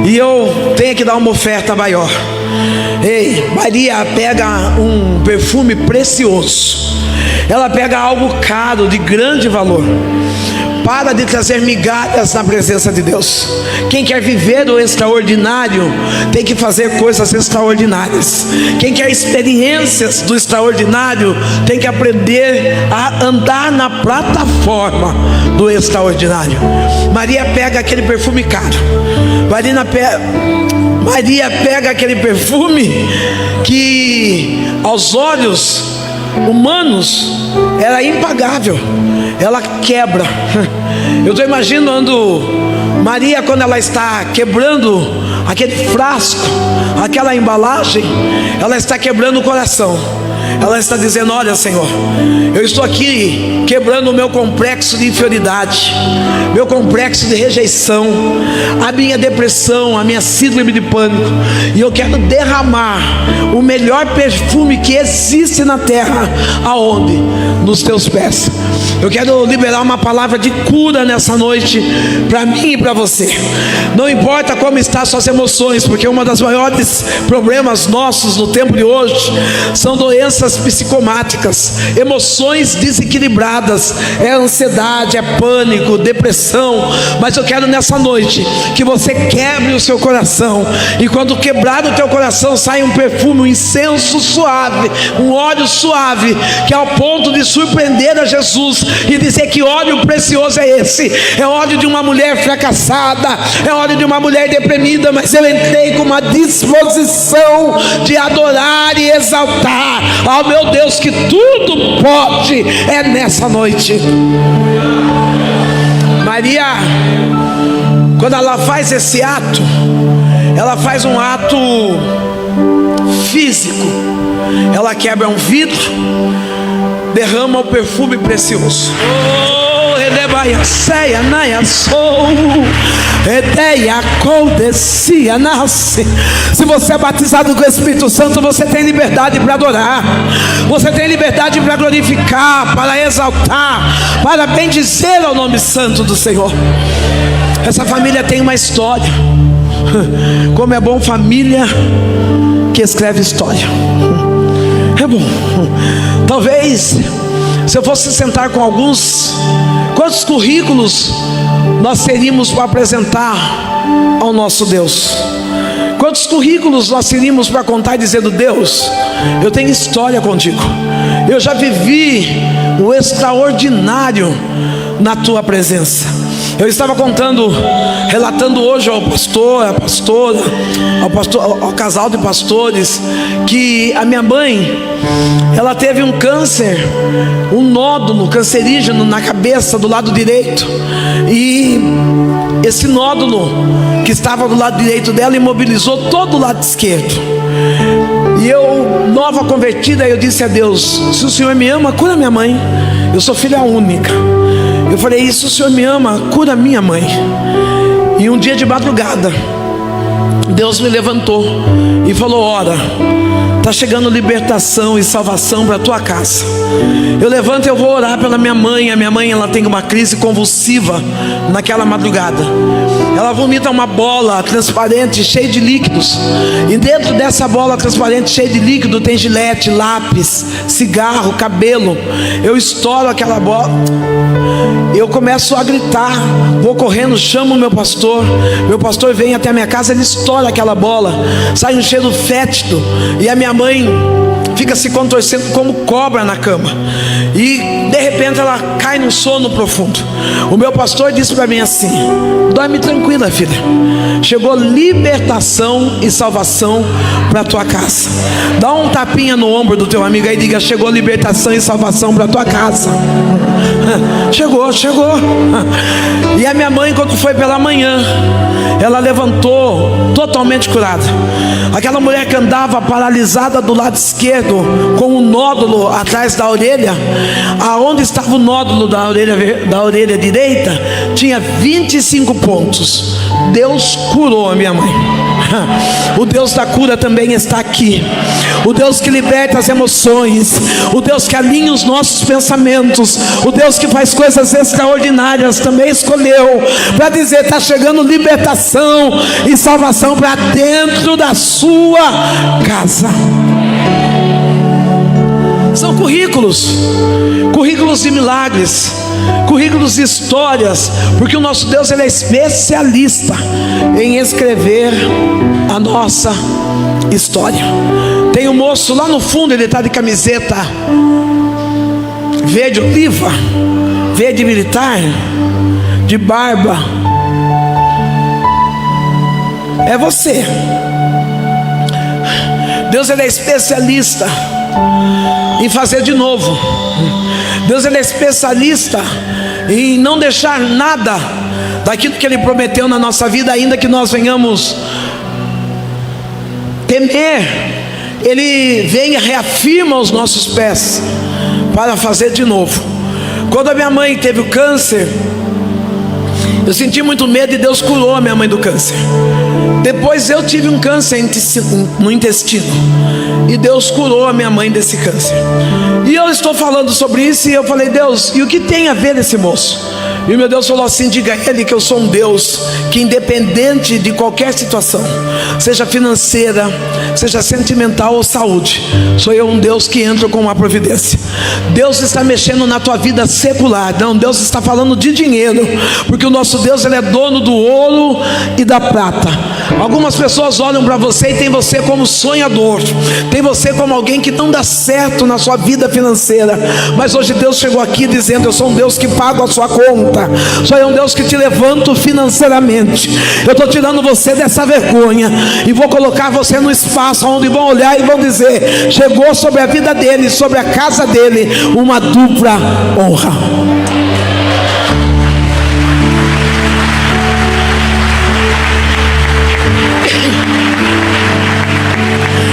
e eu tenho que dar uma oferta maior. Maria pega um perfume precioso, ela pega algo caro, de grande valor. Para de trazer migalhas na presença de Deus. Quem quer viver o extraordinário tem que fazer coisas extraordinárias. Quem quer experiências do extraordinário tem que aprender a andar na plataforma do extraordinário. Maria pega aquele perfume caro. Maria pega aquele perfume que aos olhos humanos era impagável. Ela quebra. Eu estou imaginando Maria quando ela está quebrando aquele frasco, aquela embalagem, ela está quebrando o coração. Ela está dizendo: olha, Senhor, eu estou aqui quebrando o meu complexo de inferioridade, meu complexo de rejeição, a minha depressão, a minha síndrome de pânico, e eu quero derramar o melhor perfume que existe na terra. Aonde? Nos teus pés. Eu quero liberar uma palavra de cura nessa noite, para mim e para você. Não importa como estão suas emoções, porque uma das maiores problemas nossos no tempo de hoje são doenças psicomáticas, emoções desequilibradas, é ansiedade, é pânico, depressão. Mas eu quero nessa noite que você quebre o seu coração, e quando quebrar o teu coração, sai um perfume, um incenso suave, um óleo suave, que é ao ponto de surpreender a Jesus e dizer: que óleo precioso é esse? É óleo de uma mulher fracassada, é óleo de uma mulher deprimida, mas eu entrei com uma disposição de adorar e exaltar ao meu Deus que tudo pode. É nessa noite. Maria, quando ela faz esse ato, ela faz um ato físico. Ela quebra um vidro, derrama o perfume precioso. Se você é batizado com o Espírito Santo, você tem liberdade para adorar, você tem liberdade para glorificar, para exaltar, para bendizer ao nome santo do Senhor. Essa família tem uma história. Como é bom família que escreve história. É bom. Talvez, se eu fosse sentar com alguns, quantos currículos nós teríamos para apresentar ao nosso Deus? Quantos currículos nós teríamos para contar dizendo: Deus, eu tenho história contigo, eu já vivi o extraordinário na tua presença. Eu estava relatando hoje ao pastor, à pastora, ao casal de pastores, que a minha mãe, ela teve um câncer, um nódulo cancerígeno na cabeça do lado direito, e esse nódulo que estava do lado direito dela imobilizou todo o lado esquerdo. E eu, nova convertida, eu disse a Deus: se o Senhor me ama, cura minha mãe, eu sou filha única. Eu falei: se o Senhor me ama, cura minha mãe. E um dia de madrugada, Deus me levantou e falou: ora, está chegando libertação e salvação para a tua casa. Eu levanto e eu vou orar pela minha mãe. A minha mãe, ela tem uma crise convulsiva naquela madrugada. Ela vomita uma bola transparente cheia de líquidos, e dentro dessa bola transparente cheia de líquido tem gilete, lápis, cigarro, cabelo. Eu estouro aquela bola, eu começo a gritar, vou correndo, chamo o meu pastor vem até a minha casa, ele estoura aquela bola, sai um cheiro fétido, e a minha mãe fica se contorcendo como cobra na cama, e de repente ela cai num sono profundo. O meu pastor disse para mim assim: dorme tranquila, filha, chegou libertação e salvação para a tua casa. Dá um tapinha no ombro do teu amigo aí e diga: chegou libertação e salvação para a tua casa. Chegou. E a minha mãe, quando foi pela manhã, ela levantou totalmente curada. Aquela mulher que andava paralisada do lado esquerdo, com um nódulo atrás da orelha, aonde estava o nódulo da orelha direita, tinha 25 pontos. Deus curou a minha mãe. O Deus da cura também está aqui. O Deus que liberta as emoções, o Deus que alinha os nossos pensamentos, o Deus que faz coisas extraordinárias, também escolheu para dizer: está chegando libertação e salvação para dentro da sua casa. São currículos de milagres, currículos de histórias, porque o nosso Deus, ele é especialista em escrever a nossa história. Tem um moço lá no fundo, ele está de camiseta verde oliva, verde militar, de barba. É você. Deus, ele é especialista em fazer de novo. Deus, ele é especialista em não deixar nada daquilo que ele prometeu na nossa vida, ainda que nós venhamos temer Ele vem e reafirma os nossos pés para fazer de novo. Quando a minha mãe teve o câncer, eu senti muito medo e Deus curou a minha mãe do câncer. Depois eu tive um câncer no intestino e Deus curou a minha mãe desse câncer. E eu estou falando sobre isso e eu falei: Deus, e o que tem a ver esse moço? E o meu Deus falou assim: diga a ele que eu sou um Deus que, independente de qualquer situação, seja financeira, seja sentimental ou saúde, sou eu um Deus que entra com uma providência. Deus está mexendo na tua vida secular. Não, Deus está falando de dinheiro, porque o nosso Deus, ele é dono do ouro e da prata. Algumas pessoas olham para você e tem você como sonhador, tem você como alguém que não dá certo na sua vida financeira. Mas hoje Deus chegou aqui dizendo: eu sou um Deus que paga a sua conta, sou eu um Deus que te levanto financeiramente. Eu estou tirando você dessa vergonha e vou colocar você no espaço onde vão olhar e vão dizer: chegou sobre a vida dele, sobre a casa dele, uma dupla honra.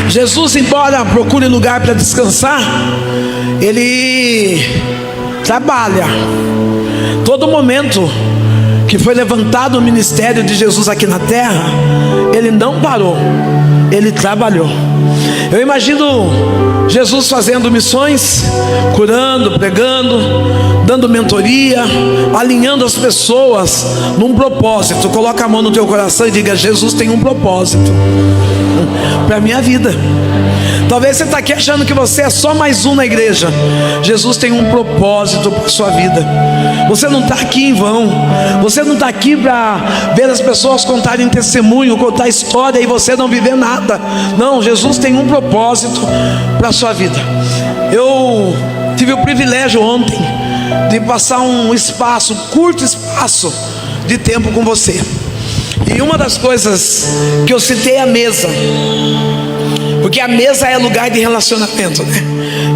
Jesus, embora procure lugar para descansar, ele trabalha. Todo momento que foi levantado o ministério de Jesus aqui na terra, ele não parou, ele trabalhou. Eu imagino Jesus fazendo missões, curando, pregando, dando mentoria, alinhando as pessoas num propósito. Coloca a mão no teu coração e diga: Jesus tem um propósito para a minha vida. Talvez você está aqui achando que você é só mais um na igreja. Jesus tem um propósito para a sua vida. Você não está aqui em vão. Você não está aqui para ver as pessoas contarem testemunho, contar história e você não viver nada. Não, Jesus tem um propósito para a sua vida. Eu tive o privilégio ontem de passar um curto espaço de tempo com você. E uma das coisas que eu citei é a mesa, porque a mesa é lugar de relacionamento, né?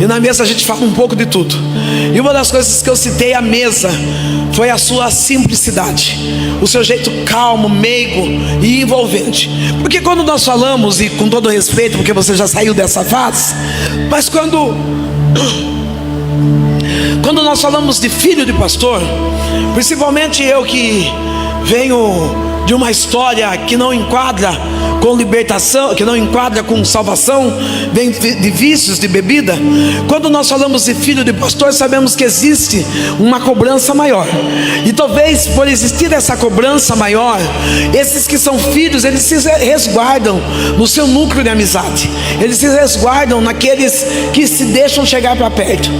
E na mesa a gente fala um pouco de tudo. E uma das coisas que eu citei à mesa foi a sua simplicidade, o seu jeito calmo, meigo e envolvente. Porque quando nós falamos, e com todo respeito, porque você já saiu dessa fase, mas quando nós falamos de filho de pastor, principalmente eu que venho de uma história que não enquadra com libertação, que não enquadra com salvação, vem de vícios, de bebida. Quando nós falamos de filho de pastor, sabemos que existe uma cobrança maior. E talvez por existir essa cobrança maior, esses que são filhos, eles se resguardam no seu núcleo de amizade. Eles se resguardam naqueles que se deixam chegar para perto.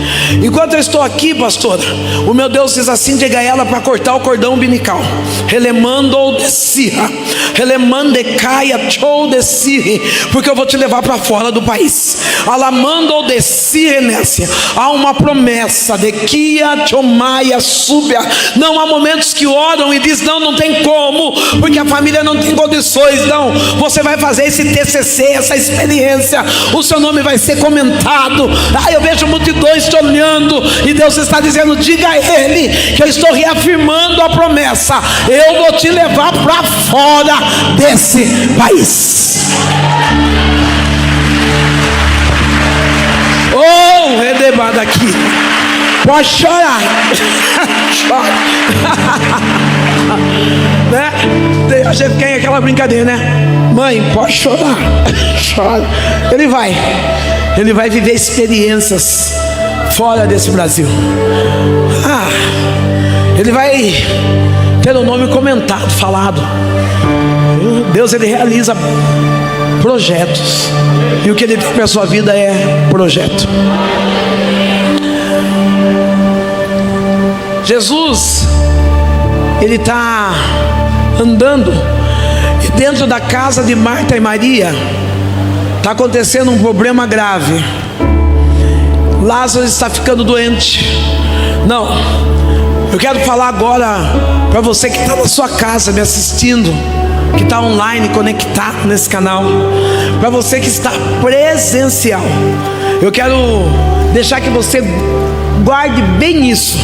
Enquanto eu estou aqui, pastora, o meu Deus diz assim: diga a ela para cortar o cordão umbilical. Relemando ou desirra, relemande caia ou desirre, porque eu vou te levar para fora do país. Alamando ou desirre, Nécia, há uma promessa de que a chomaia súbia. Não há momentos que oram e diz: não tem como, porque a família não tem condições. Não, você vai fazer esse TCC, essa experiência, o seu nome vai ser comentado. Eu vejo multidões te olhando e Deus está dizendo: diga a ele que eu estou reafirmando a promessa. Eu vou te levar para fora desse país. Oh, redebada aqui. Pode chorar. Chora. Né? A gente tem aquela brincadeira, né? Mãe, pode chorar. Chora. Ele vai viver experiências fora desse Brasil. Ele vai ter o nome comentado, falado. Deus, ele realiza projetos, e o que ele tem para a sua vida é projeto. Jesus, ele está andando, e dentro da casa de Marta e Maria está acontecendo um problema grave. Lázaro está ficando doente. Não, eu quero falar agora para você que está na sua casa me assistindo, que está online, conectado nesse canal, para você que está presencial. Eu quero deixar que você guarde bem isso.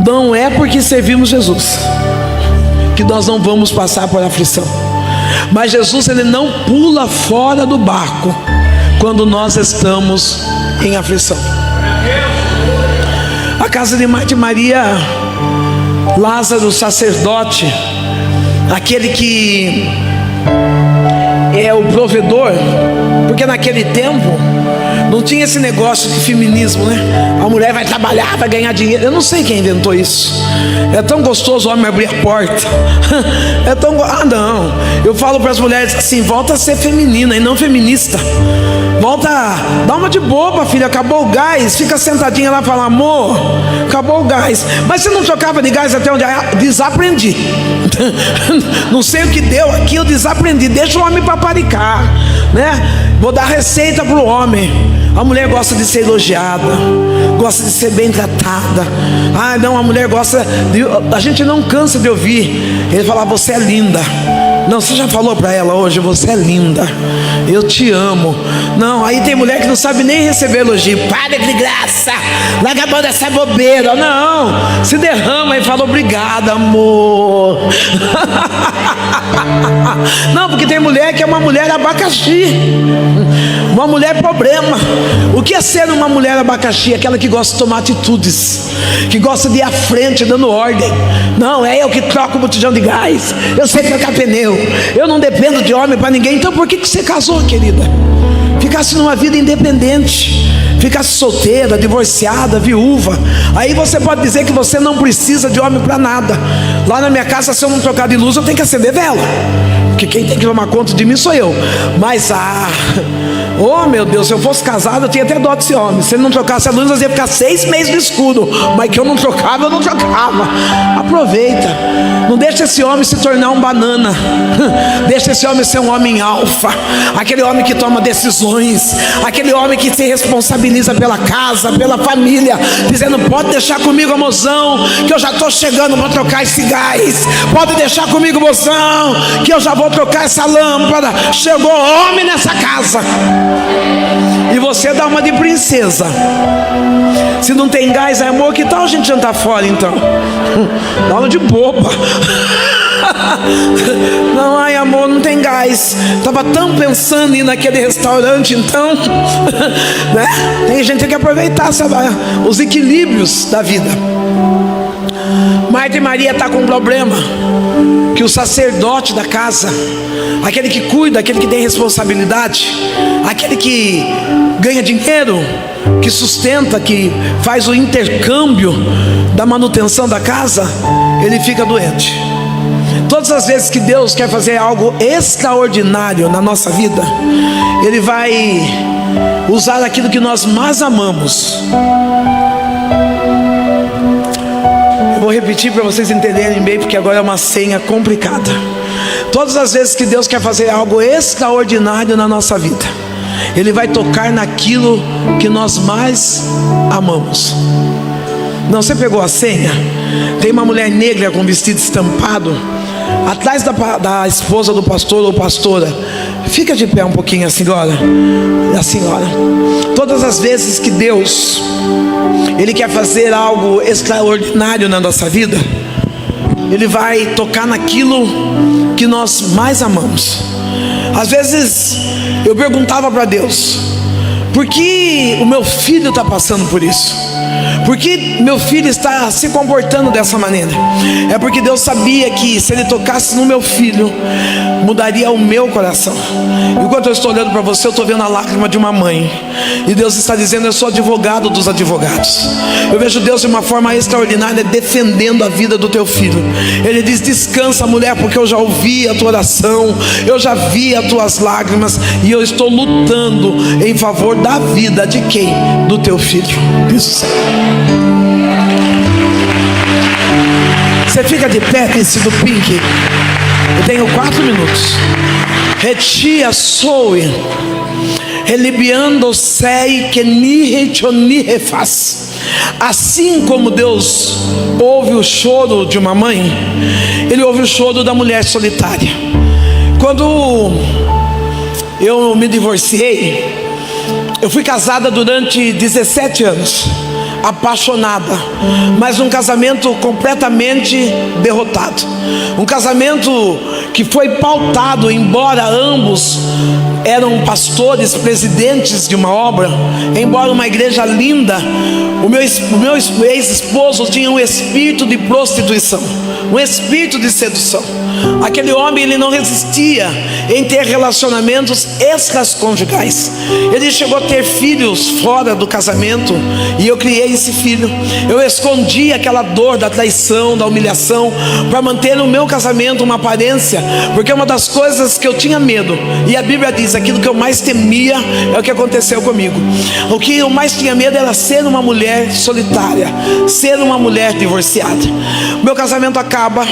Não é porque servimos Jesus que nós não vamos passar por aflição, mas Jesus, ele não pula fora do barco quando nós estamos em aflição. A casa de Marta e Maria, Lázaro, o sacerdote, aquele que é o provedor, porque naquele tempo não tinha esse negócio de feminismo, né? A mulher vai trabalhar, vai ganhar dinheiro. Eu não sei quem inventou isso. É tão gostoso o homem abrir a porta. É tão... não. Eu falo para as mulheres assim: volta a ser feminina e não feminista. Volta, dá uma de boba, filha. Acabou o gás. Fica sentadinha lá e fala: amor, acabou o gás. Mas você não trocava de gás até onde? Desaprendi. Não sei o que deu aqui, eu desaprendi. Deixa o homem paparicar, né? Vou dar receita para o homem. A mulher gosta de ser elogiada, gosta de ser bem tratada. Ah, não, a mulher gosta de... A gente não cansa de ouvir ele falar: você é linda. Não, você já falou para ela hoje: você é linda, eu te amo. Não, aí tem mulher que não sabe nem receber elogio. Para de graça, larga a mão dessa bobeira. Não, se derrama e fala: obrigada, amor. Não, porque tem mulher que é uma mulher abacaxi, uma mulher problema. O que é ser uma mulher abacaxi? Aquela que gosta de tomar atitudes, que gosta de ir à frente dando ordem. Não, é eu que troco o botijão de gás, eu sei trocar pneu, eu não dependo de homem para ninguém. Então por que você casou, querida? Ficasse numa vida independente, ficasse solteira, divorciada, viúva. Aí você pode dizer que você não precisa de homem para nada. Lá na minha casa, se eu não trocar de luz, eu tenho que acender vela, porque quem tem que tomar conta de mim sou eu. Mas oh meu Deus, se eu fosse casado, eu tinha até dó desse homem. Se ele não trocasse a luz, nós ia ficar 6 meses no escuro. Mas que eu não trocava, eu não trocava. Aproveita. Não deixa esse homem se tornar um banana. Deixa esse homem ser um homem alfa. Aquele homem que toma decisões. Aquele homem que se responsabiliza pela casa, pela família, dizendo: pode deixar comigo, mozão, que eu já estou chegando para trocar esse gás. Pode deixar comigo, mozão, que eu já vou trocar essa lâmpada. Chegou homem nessa casa. E você dá uma de princesa. Se não tem gás, amor, que tal a gente jantar fora então? Dá uma de boba. Não, ai amor, não tem gás. Estava tão pensando em ir naquele restaurante então. Né? Tem gente que tem que aproveitar, sabe, os equilíbrios da vida. Marta e Maria estão com um problema, que o sacerdote da casa, aquele que cuida, aquele que tem responsabilidade, aquele que ganha dinheiro, que sustenta, que faz o intercâmbio da manutenção da casa, ele fica doente. Todas as vezes que Deus quer fazer algo extraordinário na nossa vida, Ele vai usar aquilo que nós mais amamos. Eu vou repetir para vocês entenderem bem, porque agora é uma senha complicada. Todas as vezes que Deus quer fazer algo extraordinário na nossa vida, Ele vai tocar naquilo que nós mais amamos. Não, você pegou a senha? Tem uma mulher negra com vestido estampado atrás da esposa do pastor ou pastora. Fica de pé um pouquinho, a senhora. A senhora. Todas as vezes que Deus Ele quer fazer algo extraordinário na nossa vida, Ele vai tocar naquilo que nós mais amamos. Às vezes eu perguntava para Deus: por que o meu filho está passando por isso? Por que meu filho está se comportando dessa maneira? É porque Deus sabia que se Ele tocasse no meu filho, mudaria o meu coração. Enquanto eu estou olhando para você, eu estou vendo a lágrima de uma mãe. E Deus está dizendo: eu sou advogado dos advogados. Eu vejo Deus de uma forma extraordinária defendendo a vida do teu filho. Ele diz: descansa, mulher, porque eu já ouvi a tua oração, eu já vi as tuas lágrimas, e eu estou lutando em favor da vida de quem? Do teu filho. Isso. Você fica de pé, vestido pink. Eu tenho 4 minutos. Retia soe, relibiando sei que ni refaz. Assim como Deus ouve o choro de uma mãe, Ele ouve o choro da mulher solitária. Quando eu me divorciei, eu fui casada durante 17 anos, apaixonada, mas um casamento completamente derrotado. Um casamento que foi pautado, embora ambos eram pastores, presidentes de uma obra. Embora uma igreja linda, o meu ex-esposo tinha um espírito de prostituição, um espírito de sedução. Aquele homem, ele não resistia em ter relacionamentos extraconjugais. Ele chegou a ter filhos fora do casamento, e eu criei esse filho. Eu escondi aquela dor da traição, da humilhação, para manter no meu casamento uma aparência, porque uma das coisas que eu tinha medo, e a Bíblia diz, aquilo que eu mais temia é o que aconteceu comigo. O que eu mais tinha medo era ser uma mulher solitária, ser uma mulher divorciada. Meu casamento acaba,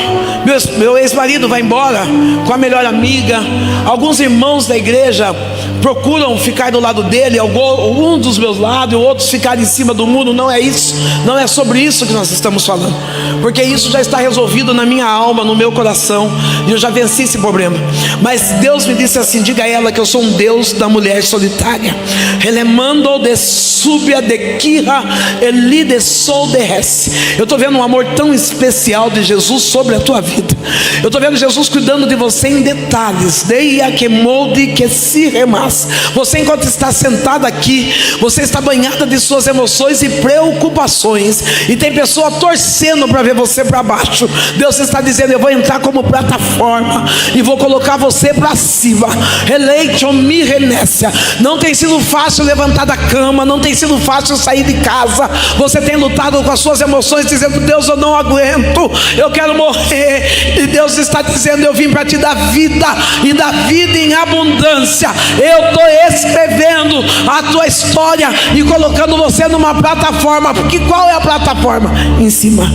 meu ex-marido vai embora com a melhor amiga. Alguns irmãos da igreja procuram ficar do lado dele, um dos meus lados, e outros ficarem em cima do muro. Não é isso, não é sobre isso que nós estamos falando, porque isso já está resolvido na minha alma, no meu coração, e eu já venci esse problema. Mas Deus me disse assim: diga a ela que eu sou um Deus da mulher solitária. Relemando de súbia de Kira Eli de Sol de Res. Eu estou vendo um amor tão especial de Jesus sobre a tua vida. Eu estou vendo Jesus cuidando de você em detalhes. Deia que molde que se remas. Você, enquanto está sentada aqui, você está banhada de suas emoções e preocupações, e tem pessoa torcendo para ver você para baixo. Deus está dizendo: eu vou entrar como plataforma e vou colocar você para cima. Eleito me renécia. Não tem sido fácil levantar da cama, não tem sido fácil sair de casa. Você tem lutado com as suas emoções, dizendo: Deus, eu não aguento, eu quero morrer. E Deus está dizendo: eu vim para te dar vida, e dar vida em abundância. Eu estou escrevendo a tua história e colocando você numa plataforma. Porque qual é a plataforma? Em cima.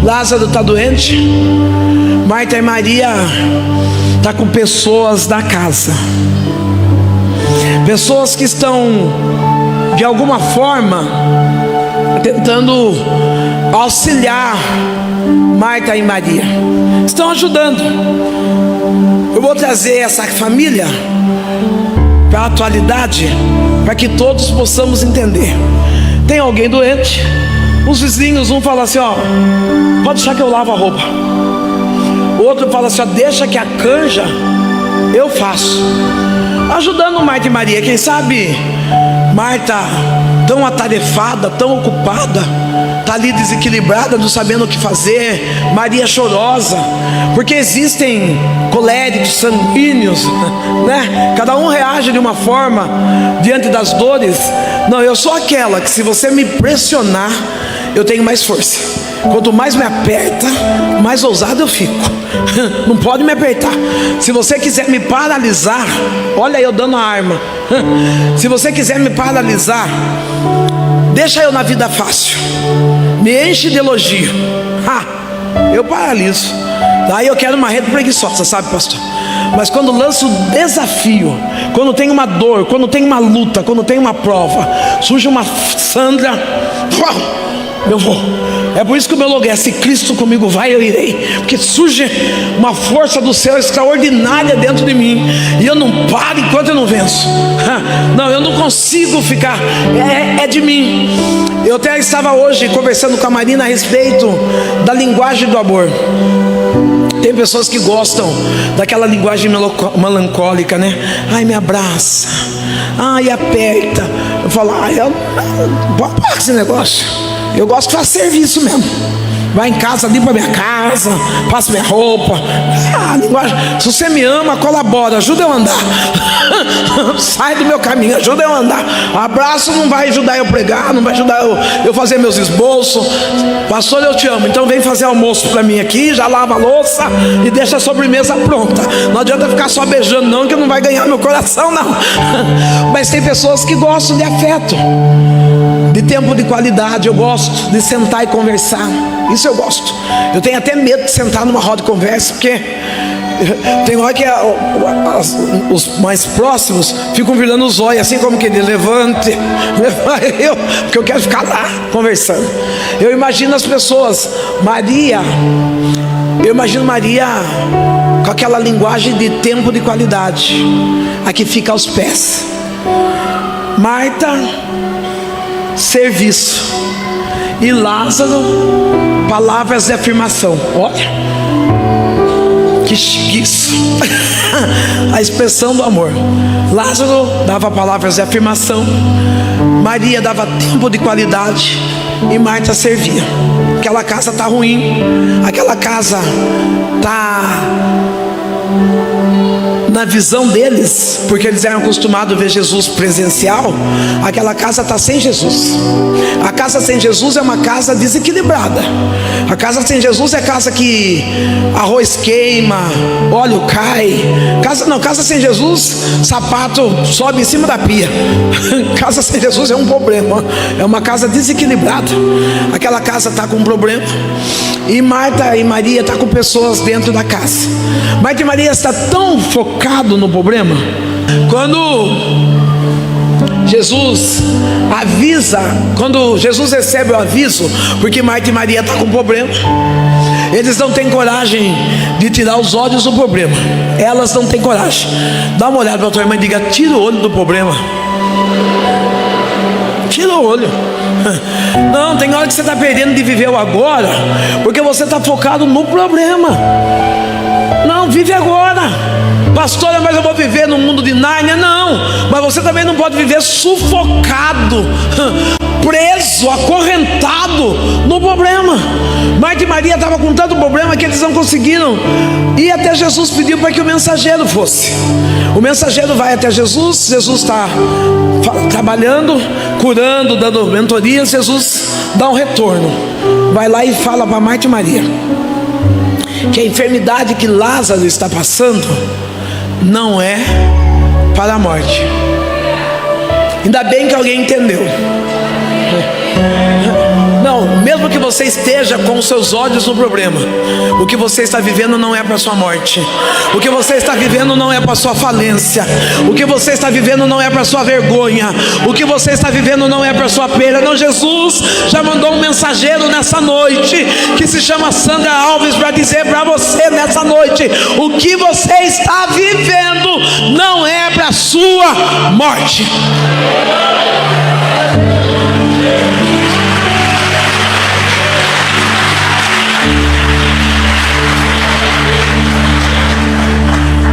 Lázaro está doente, Marta e Maria estão com pessoas da casa, pessoas que estão de alguma forma tentando auxiliar Marta e Maria, estão ajudando. Eu vou trazer essa família para a atualidade, para que todos possamos entender. Tem alguém doente, os vizinhos, um fala assim: ó, pode deixar que eu lavo a roupa. O outro fala assim: ó, deixa que a canja eu faço. Ajudando Marta e Maria. Quem sabe Marta, tão atarefada, tão ocupada, está ali desequilibrada, não sabendo o que fazer. Maria chorosa, porque existem coléricos, sanguíneos, né? Cada um reage de uma forma diante das dores. Não, eu sou aquela que, se você me pressionar, eu tenho mais força. Quanto mais me aperta, mais ousado eu fico. Não pode me apertar. Se você quiser me paralisar, olha eu dando a arma. Se você quiser me paralisar, deixa eu na vida fácil, me enche de elogio, eu paraliso. Aí eu quero uma rede preguiçosa, sabe, pastor? Mas quando lanço desafio, quando tem uma dor, quando tem uma luta, quando tem uma prova, surge uma Sandra, eu vou. É por isso que o meu logo é: se Cristo comigo vai, eu irei. Porque surge uma força do céu extraordinária dentro de mim, e eu não paro enquanto eu não venço. Não, eu não consigo ficar, é de mim. Eu até estava hoje conversando com a Marina a respeito da linguagem do amor. Tem pessoas que gostam daquela linguagem melancólica, né? Ai, me abraça, ai, aperta. Eu falo: ai, para com esse negócio. Eu gosto de fazer serviço mesmo. Vai em casa, limpa minha casa, passa minha roupa. Linguagem. Se você me ama, colabora, ajuda eu a andar. Sai do meu caminho, ajuda eu a andar. Abraço não vai ajudar eu a pregar, não vai ajudar eu fazer meus esboços. Pastor, eu te amo, então vem fazer almoço para mim aqui, já lava a louça e deixa a sobremesa pronta. Não adianta ficar só beijando não, que não vai ganhar meu coração não. Mas tem pessoas que gostam de afeto, de tempo de qualidade. Eu gosto de sentar e conversar. Isso eu gosto. Eu tenho até medo de sentar numa roda de conversa, porque tem hora que os mais próximos ficam virando os olhos, assim como que ele levante, porque eu quero ficar lá conversando. Eu imagino as pessoas, eu imagino Maria com aquela linguagem de tempo de qualidade. Aqui fica aos pés. Marta, serviço. E Lázaro, palavras de afirmação. Olha, que isso. A expressão do amor. Lázaro dava palavras de afirmação, Maria dava tempo de qualidade e Marta servia. Aquela casa está ruim, aquela casa está, na visão deles, porque eles eram acostumados a ver Jesus presencial, aquela casa está sem Jesus. A casa sem Jesus é uma casa desequilibrada. A casa sem Jesus é casa que arroz queima, óleo cai. Casa sem Jesus, sapato sobe em cima da pia. Casa sem Jesus é um problema, é uma casa desequilibrada. Aquela casa está com um problema. E Marta e Maria estão com pessoas dentro da casa. Marta e Maria estão tão focados no problema. Quando Jesus recebe o aviso, porque Marta e Maria estão com problema, eles não têm coragem de tirar os olhos do problema. Elas não têm coragem. Dá uma olhada para a tua irmã e diga: tira o olho do problema. Tira o olho. Não, tem hora que você está perdendo de viver o agora, porque você está focado no problema. Não, vive agora. Pastora, mas eu vou viver no mundo de Nárnia. Não, mas você também não pode viver sufocado, preso, acorrentado no problema. Marta e Maria estavam com tanto problema que eles não conseguiram ir até Jesus. Pediu para que o mensageiro fosse. O mensageiro vai até Jesus. Jesus está trabalhando, curando, dando mentorias. Jesus dá um retorno, vai lá e fala para Marta e Maria que a enfermidade que Lázaro está passando não é para a morte. Ainda bem que alguém entendeu. Não, mesmo que você esteja com os seus olhos no problema, o que você está vivendo não é para a sua morte. O que você está vivendo não é para a sua falência. O que você está vivendo não é para a sua vergonha. O que você está vivendo não é para a sua perda. Não, Jesus já mandou um mensageiro nessa noite, que se chama Sandra Alves, para dizer para você nessa noite: o que você está vivendo não é para a sua morte.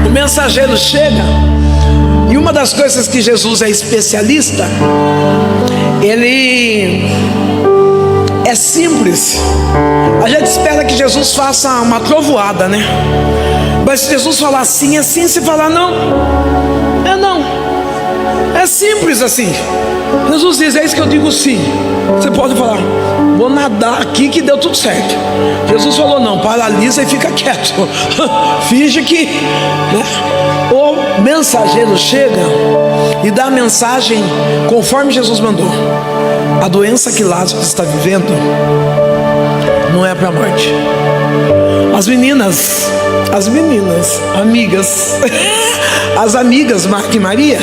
O mensageiro chega, e uma das coisas que Jesus é especialista, ele é simples. A gente espera que Jesus faça uma trovoada, né? Mas se Jesus falar sim, é sim. Se falar não, é não. É simples assim. Jesus diz: é isso que eu digo sim. Você pode falar: vou nadar aqui que deu tudo certo. Jesus falou: não, paralisa e fica quieto. Finge que, né? O mensageiro chega e dá a mensagem conforme Jesus mandou. A doença que Lázaro está vivendo não é para a morte. As meninas, amigas, as amigas Marta e Maria,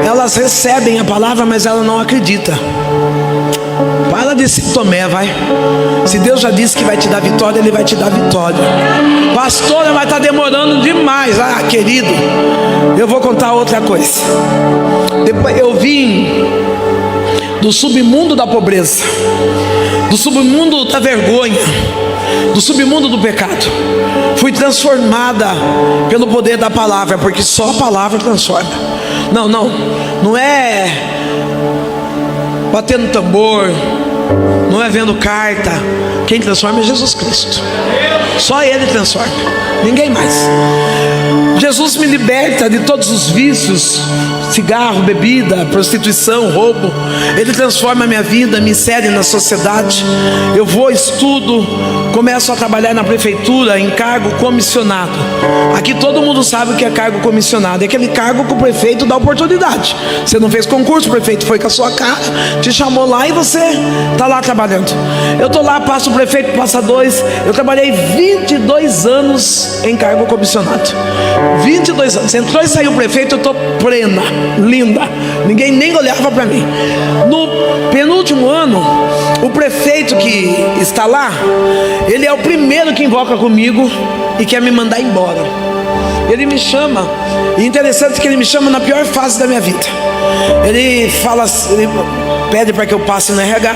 elas recebem a palavra, mas ela não acredita. Para de ser Tomé, vai. Se Deus já disse que vai te dar vitória, Ele vai te dar vitória. Pastora, vai estar demorando demais. Ah, querido, eu vou contar outra coisa. Depois eu vim do submundo da pobreza, do submundo da vergonha, do submundo do pecado. Fui transformada pelo poder da palavra, porque só a palavra transforma. Não é batendo tambor, não é vendo carta. Quem transforma é Jesus Cristo. Só Ele transforma, ninguém mais. Jesus me liberta de todos os vícios: cigarro, bebida, prostituição, roubo. Ele transforma a minha vida, me insere na sociedade. Eu vou, estudo, começo a trabalhar na prefeitura em cargo comissionado. Aqui todo mundo sabe o que é cargo comissionado. É aquele cargo que o prefeito dá oportunidade. Você não fez concurso, o prefeito foi com a sua cara, te chamou lá e você está lá trabalhando. Eu estou lá, passa o prefeito, passa dois. Eu trabalhei 22 anos em cargo comissionado. 22 anos. Entrou e saiu o prefeito, eu estou plena, linda. Ninguém nem olhava para mim. No penúltimo ano, o prefeito que está lá, ele é o primeiro que invoca comigo e quer me mandar embora. Ele me chama, e interessante que ele me chama na pior fase da minha vida. Ele fala, ele pede para que eu passe no RH,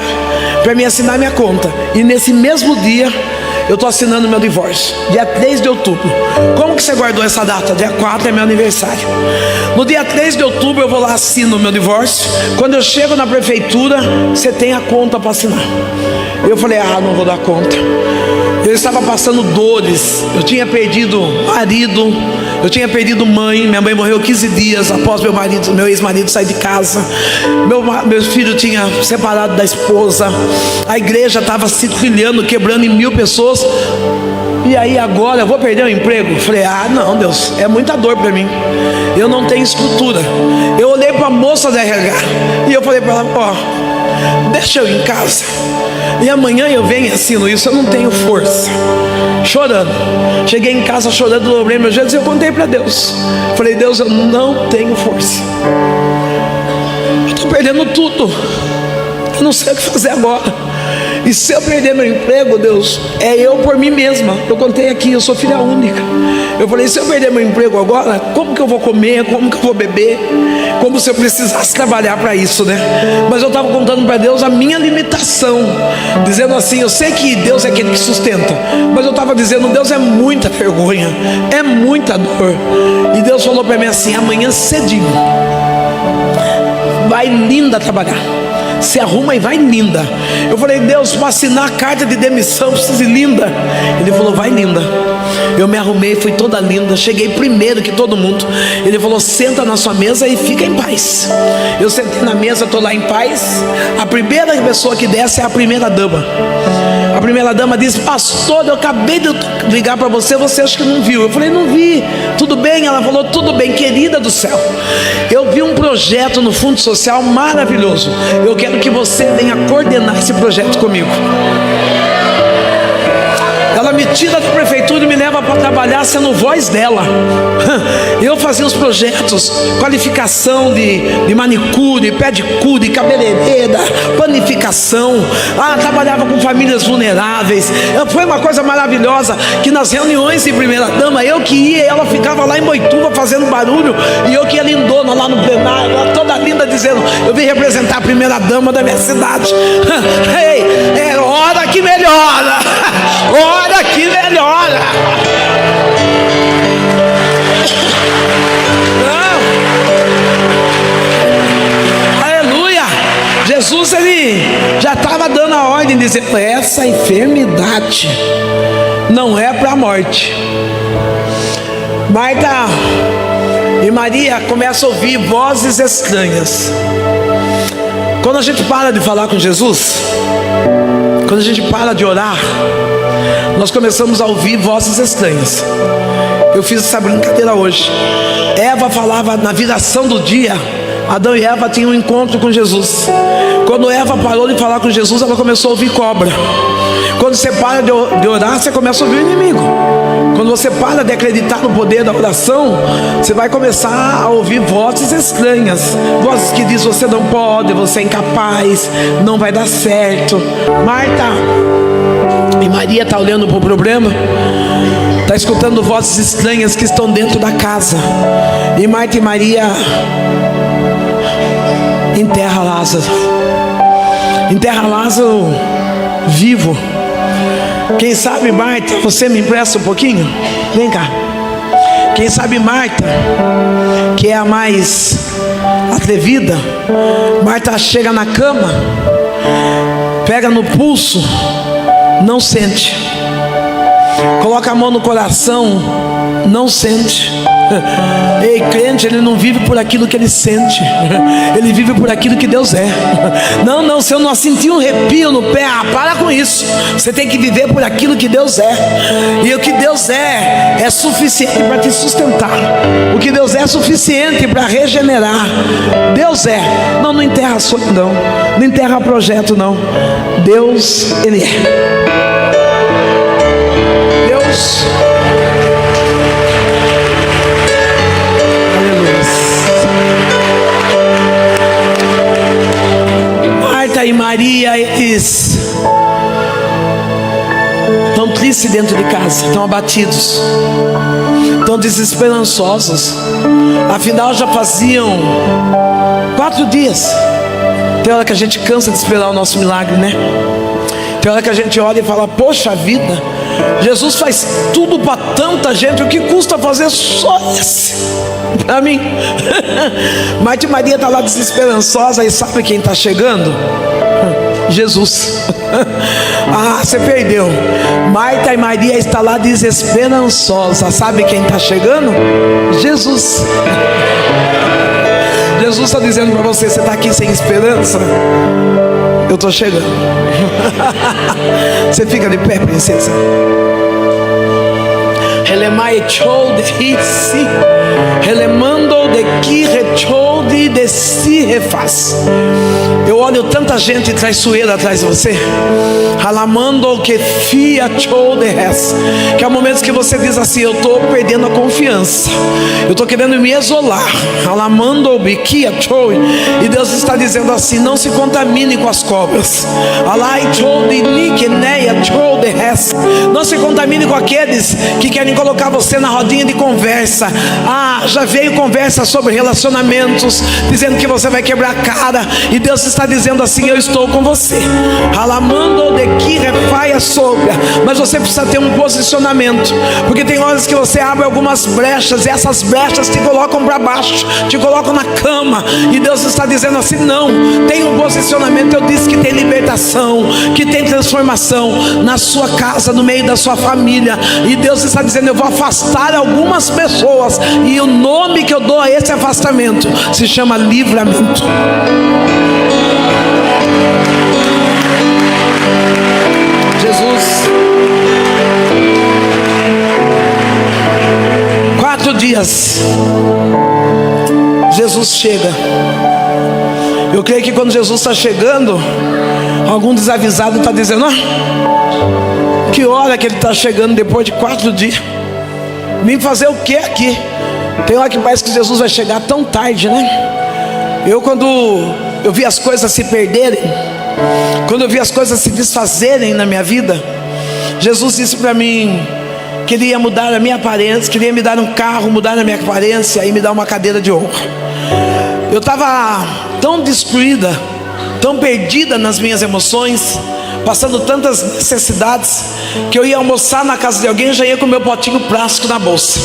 para me assinar minha conta. E nesse mesmo dia, eu estou assinando meu divórcio, dia 3 de outubro. Como que você guardou essa data? Dia 4 é meu aniversário. No dia 3 de outubro eu vou lá, assino o meu divórcio. Quando eu chego na prefeitura, você tem a conta para assinar. Eu falei, não vou dar conta. Eu estava passando dores. Eu tinha perdido marido, eu tinha perdido mãe. Minha mãe morreu 15 dias após meu ex-marido sair de casa. Meu filho tinha separado da esposa. A igreja estava se trilhando, quebrando em 1000 pessoas. E aí agora eu vou perder o emprego? Eu falei, não, Deus, é muita dor para mim. Eu não tenho estrutura. Eu olhei para a moça da RH e eu falei para ela, deixa eu ir em casa, e amanhã eu venho e assino isso. Eu não tenho força. Chorando, cheguei em casa chorando, dobrei meus joelhos e eu contei para Deus. Falei, Deus, eu não tenho força. Eu estou perdendo tudo. Eu não sei o que fazer agora. E se eu perder meu emprego, Deus, é eu por mim mesma. Eu contei aqui, eu sou filha única. Eu falei, se eu perder meu emprego agora, como que eu vou comer? Como que eu vou beber? Como se eu precisasse trabalhar para isso, né? Mas eu estava contando para Deus a minha limitação, dizendo assim, eu sei que Deus é aquele que sustenta, mas eu estava dizendo, Deus, é muita vergonha, é muita dor. E Deus falou para mim assim, amanhã cedinho, vai linda trabalhar, se arruma e vai linda. Eu falei, Deus, para assinar a carta de demissão preciso ir linda. Ele falou, vai linda. Eu me arrumei, fui toda linda, cheguei primeiro que todo mundo. Ele falou, senta na sua mesa e fica em paz. Eu sentei na mesa, estou lá em paz. A primeira pessoa que desce é a primeira dama. A primeira dama disse, pastor, eu acabei de ligar para você, você acha que não viu? Eu falei, não vi. Tudo bem? Ela falou, tudo bem, querida do céu. Eu vi um projeto no Fundo Social maravilhoso. Eu quero que você venha coordenar esse projeto comigo. Ela me tira da prefeitura e me leva para trabalhar sendo voz dela. Eu fazia os projetos, qualificação de manicure, pedicure, cabeleireira, panificação. Trabalhava com famílias vulneráveis. Foi uma coisa maravilhosa, que nas reuniões de primeira dama, eu que ia, ela ficava lá em Boituva fazendo barulho, e eu que ia lindona lá no plenário, ela toda linda, dizendo, eu vim representar a primeira dama da minha cidade. Ei, é hora que melhora. Hora que melhora. Aleluia. Jesus, ele já estava dando a ordem, dizendo, essa enfermidade não é para a morte. Marta e Maria começam a ouvir vozes estranhas. Quando a gente para de falar com Jesus, quando a gente para de orar, nós começamos a ouvir vozes estranhas. Eu fiz essa brincadeira hoje. Eva falava na viração do dia. Adão e Eva tinham um encontro com Jesus. Quando Eva parou de falar com Jesus, ela começou a ouvir cobra. Quando você para de orar, você começa a ouvir o inimigo. Quando você para de acreditar no poder da oração, você vai começar a ouvir vozes estranhas. Vozes que dizem, você não pode, você é incapaz, não vai dar certo. Marta e Maria estão olhando para o problema, está escutando vozes estranhas que estão dentro da casa. E Marta e Maria enterra Lázaro. Enterra Lázaro vivo. Quem sabe, Marta, você me empresta um pouquinho? Vem cá. Quem sabe Marta, que é a mais atrevida, Marta chega na cama, pega no pulso, não sente. Coloca a mão no coração, não sente. Ei, crente, ele não vive por aquilo que ele sente, ele vive por aquilo que Deus é. Não, se eu não sentir um arrepio no pé, para com isso. Você tem que viver por aquilo que Deus é. E o que Deus é suficiente para te sustentar. O que Deus é suficiente para regenerar. Deus é. Não enterra a solidão, não enterra projeto, não. Deus, ele é. Deus. Marta e Maria, eles estão estão tristes dentro de casa, estão abatidos, estão desesperançosos. Afinal já faziam 4 dias. Tem hora que a gente cansa de esperar o nosso milagre, né? Tem hora que a gente olha e fala: poxa vida, Jesus faz tudo para tanta gente, o que custa fazer só esse para mim? Mas Maria está lá desesperançosa, e sabe quem está chegando? Jesus. Ah, você perdeu. Marta e Maria está lá desesperançosa. Sabe quem está chegando? Jesus. Jesus está dizendo para você: você está aqui sem esperança? Eu estou chegando. Você fica de pé, princesa. Elemai chou de hitsi, elemando de ki rechou de si refaz. Eu olho tanta gente traiçoeira atrás de você. Halamando que fia chou de res. Que há momentos que você diz assim: eu estou perdendo a confiança, eu estou querendo me isolar. Halamando biquia chou. E Deus está dizendo assim: não se contamine com as cobras. Alai chou de niqueneia chou de res. Não se contamine com aqueles que querem colocar você na rodinha de conversa. Ah, já veio conversa sobre relacionamentos, dizendo que você vai quebrar a cara. E Deus está dizendo assim: eu estou com você. Halamando de que refaia sobra. Mas você precisa ter um posicionamento, porque tem horas que você abre algumas brechas, e essas brechas te colocam para baixo, te colocam na cama. E Deus está dizendo assim: não, tem um posicionamento. Eu disse que tem libertação, que tem transformação na sua casa, no meio da sua família. E Deus está dizendo: eu vou afastar algumas pessoas, e o nome que eu dou a esse afastamento se chama livramento. Jesus. 4 dias Jesus chega. Eu creio que quando Jesus está chegando, algum desavisado está dizendo: ah, que hora que ele está chegando depois de 4 dias? Vim fazer o que aqui? Tem hora que parece que Jesus vai chegar tão tarde, né? Quando eu vi as coisas se perderem, quando eu vi as coisas se desfazerem na minha vida, Jesus disse para mim: queria mudar a minha aparência, queria me dar um carro, mudar a minha aparência e me dar uma cadeira de honra. Eu estava tão destruída, tão perdida nas minhas emoções, passando tantas necessidades, que eu ia almoçar na casa de alguém, já ia com meu potinho plástico na bolsa.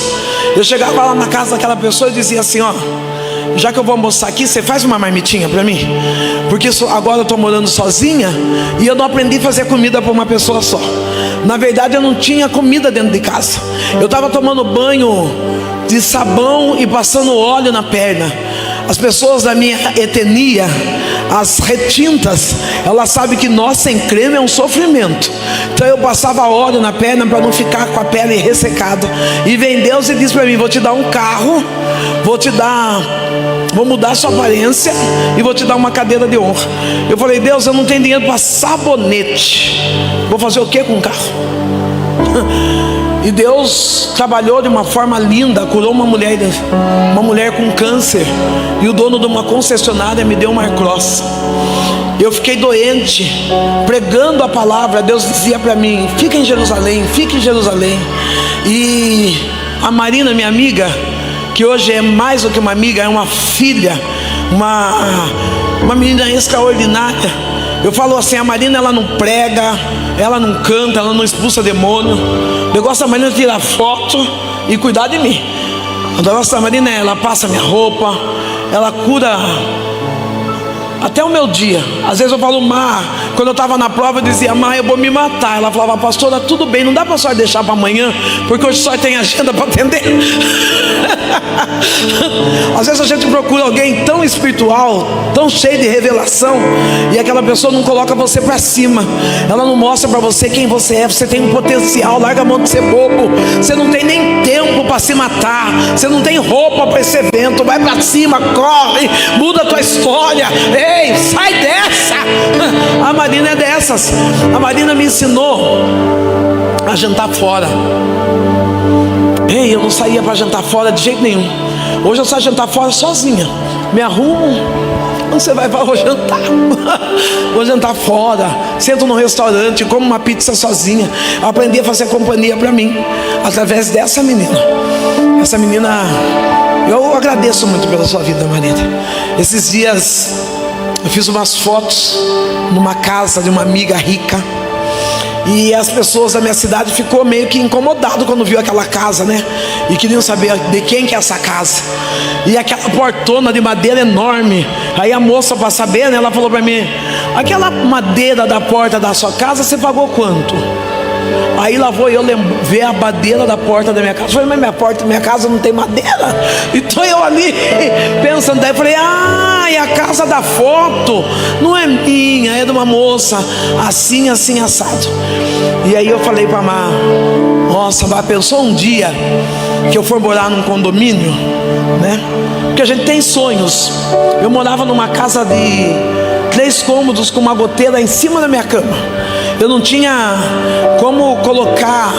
Eu chegava lá na casa daquela pessoa e dizia assim: ó, já que eu vou almoçar aqui, você faz uma marmitinha para mim, porque agora eu estou morando sozinha e eu não aprendi a fazer comida para uma pessoa só. Na verdade, eu não tinha comida dentro de casa. Eu estava tomando banho de sabão e passando óleo na perna. As pessoas da minha etnia, as retintas, elas sabem que nós sem creme é um sofrimento. Então eu passava óleo na perna para não ficar com a pele ressecada. E vem Deus e diz para mim: vou te dar um carro, vou mudar a sua aparência e vou te dar uma cadeira de honra. Eu falei: Deus, eu não tenho dinheiro para sabonete, vou fazer o que com o carro? E Deus trabalhou de uma forma linda, curou uma mulher com câncer, e o dono de uma concessionária me deu uma Aircross. Eu fiquei doente, pregando a palavra. Deus dizia para mim: fica em Jerusalém, fica em Jerusalém. E a Marina, minha amiga, que hoje é mais do que uma amiga, é uma filha, uma menina extraordinária. Eu falo assim: a Marina, ela não prega, ela não canta, ela não expulsa demônio. O negócio da Marina é tirar foto e cuidar de mim. O negócio da Marina é: ela passa minha roupa, ela cura até o meu dia. Às vezes eu falo: Mar, quando eu estava na prova, eu dizia: Mar, eu vou me matar. Ela falava: pastora, tudo bem, não dá para só deixar para amanhã, porque hoje só tem agenda para atender. Às vezes a gente procura alguém tão espiritual, tão cheio de revelação, e aquela pessoa não coloca você para cima. Ela não mostra para você quem você é. Você tem um potencial, larga a mão de ser bobo. Você não tem nem tempo para se matar, você não tem roupa para esse evento. Vai para cima, corre, muda a tua história. Ei, sai dessa. A Marina é dessas. A Marina me ensinou a jantar fora. Ei, eu não saía para jantar fora de jeito nenhum. Hoje eu saio jantar fora sozinha. Me arrumo, Onde você vai? Vou jantar. Vou jantar fora. Sento num restaurante, como uma pizza sozinha. Eu aprendi a fazer companhia para mim através dessa menina. Essa menina, eu agradeço muito pela sua vida, Marita. Esses dias eu fiz umas fotos numa casa de uma amiga rica. E as pessoas da minha cidade ficou meio que incomodado quando viu aquela casa, né? E queriam saber de quem que é essa casa. E aquela portona de madeira enorme. Aí a moça, para saber, né, ela falou para mim: aquela madeira da porta da sua casa, você pagou quanto? Aí lá vou eu ver a madeira da porta da minha casa. Eu falei: mas minha porta da minha casa não tem madeira. Então eu ali pensando, daí eu falei: ah, e a casa da foto não é minha, é de uma moça, assim, assim, assado. E aí eu falei para a Má: nossa, Má, pensou um dia que eu for morar num condomínio, né? Porque a gente tem sonhos. Eu morava numa casa de 3 cômodos com uma goteira em cima da minha cama. Eu não tinha como colocar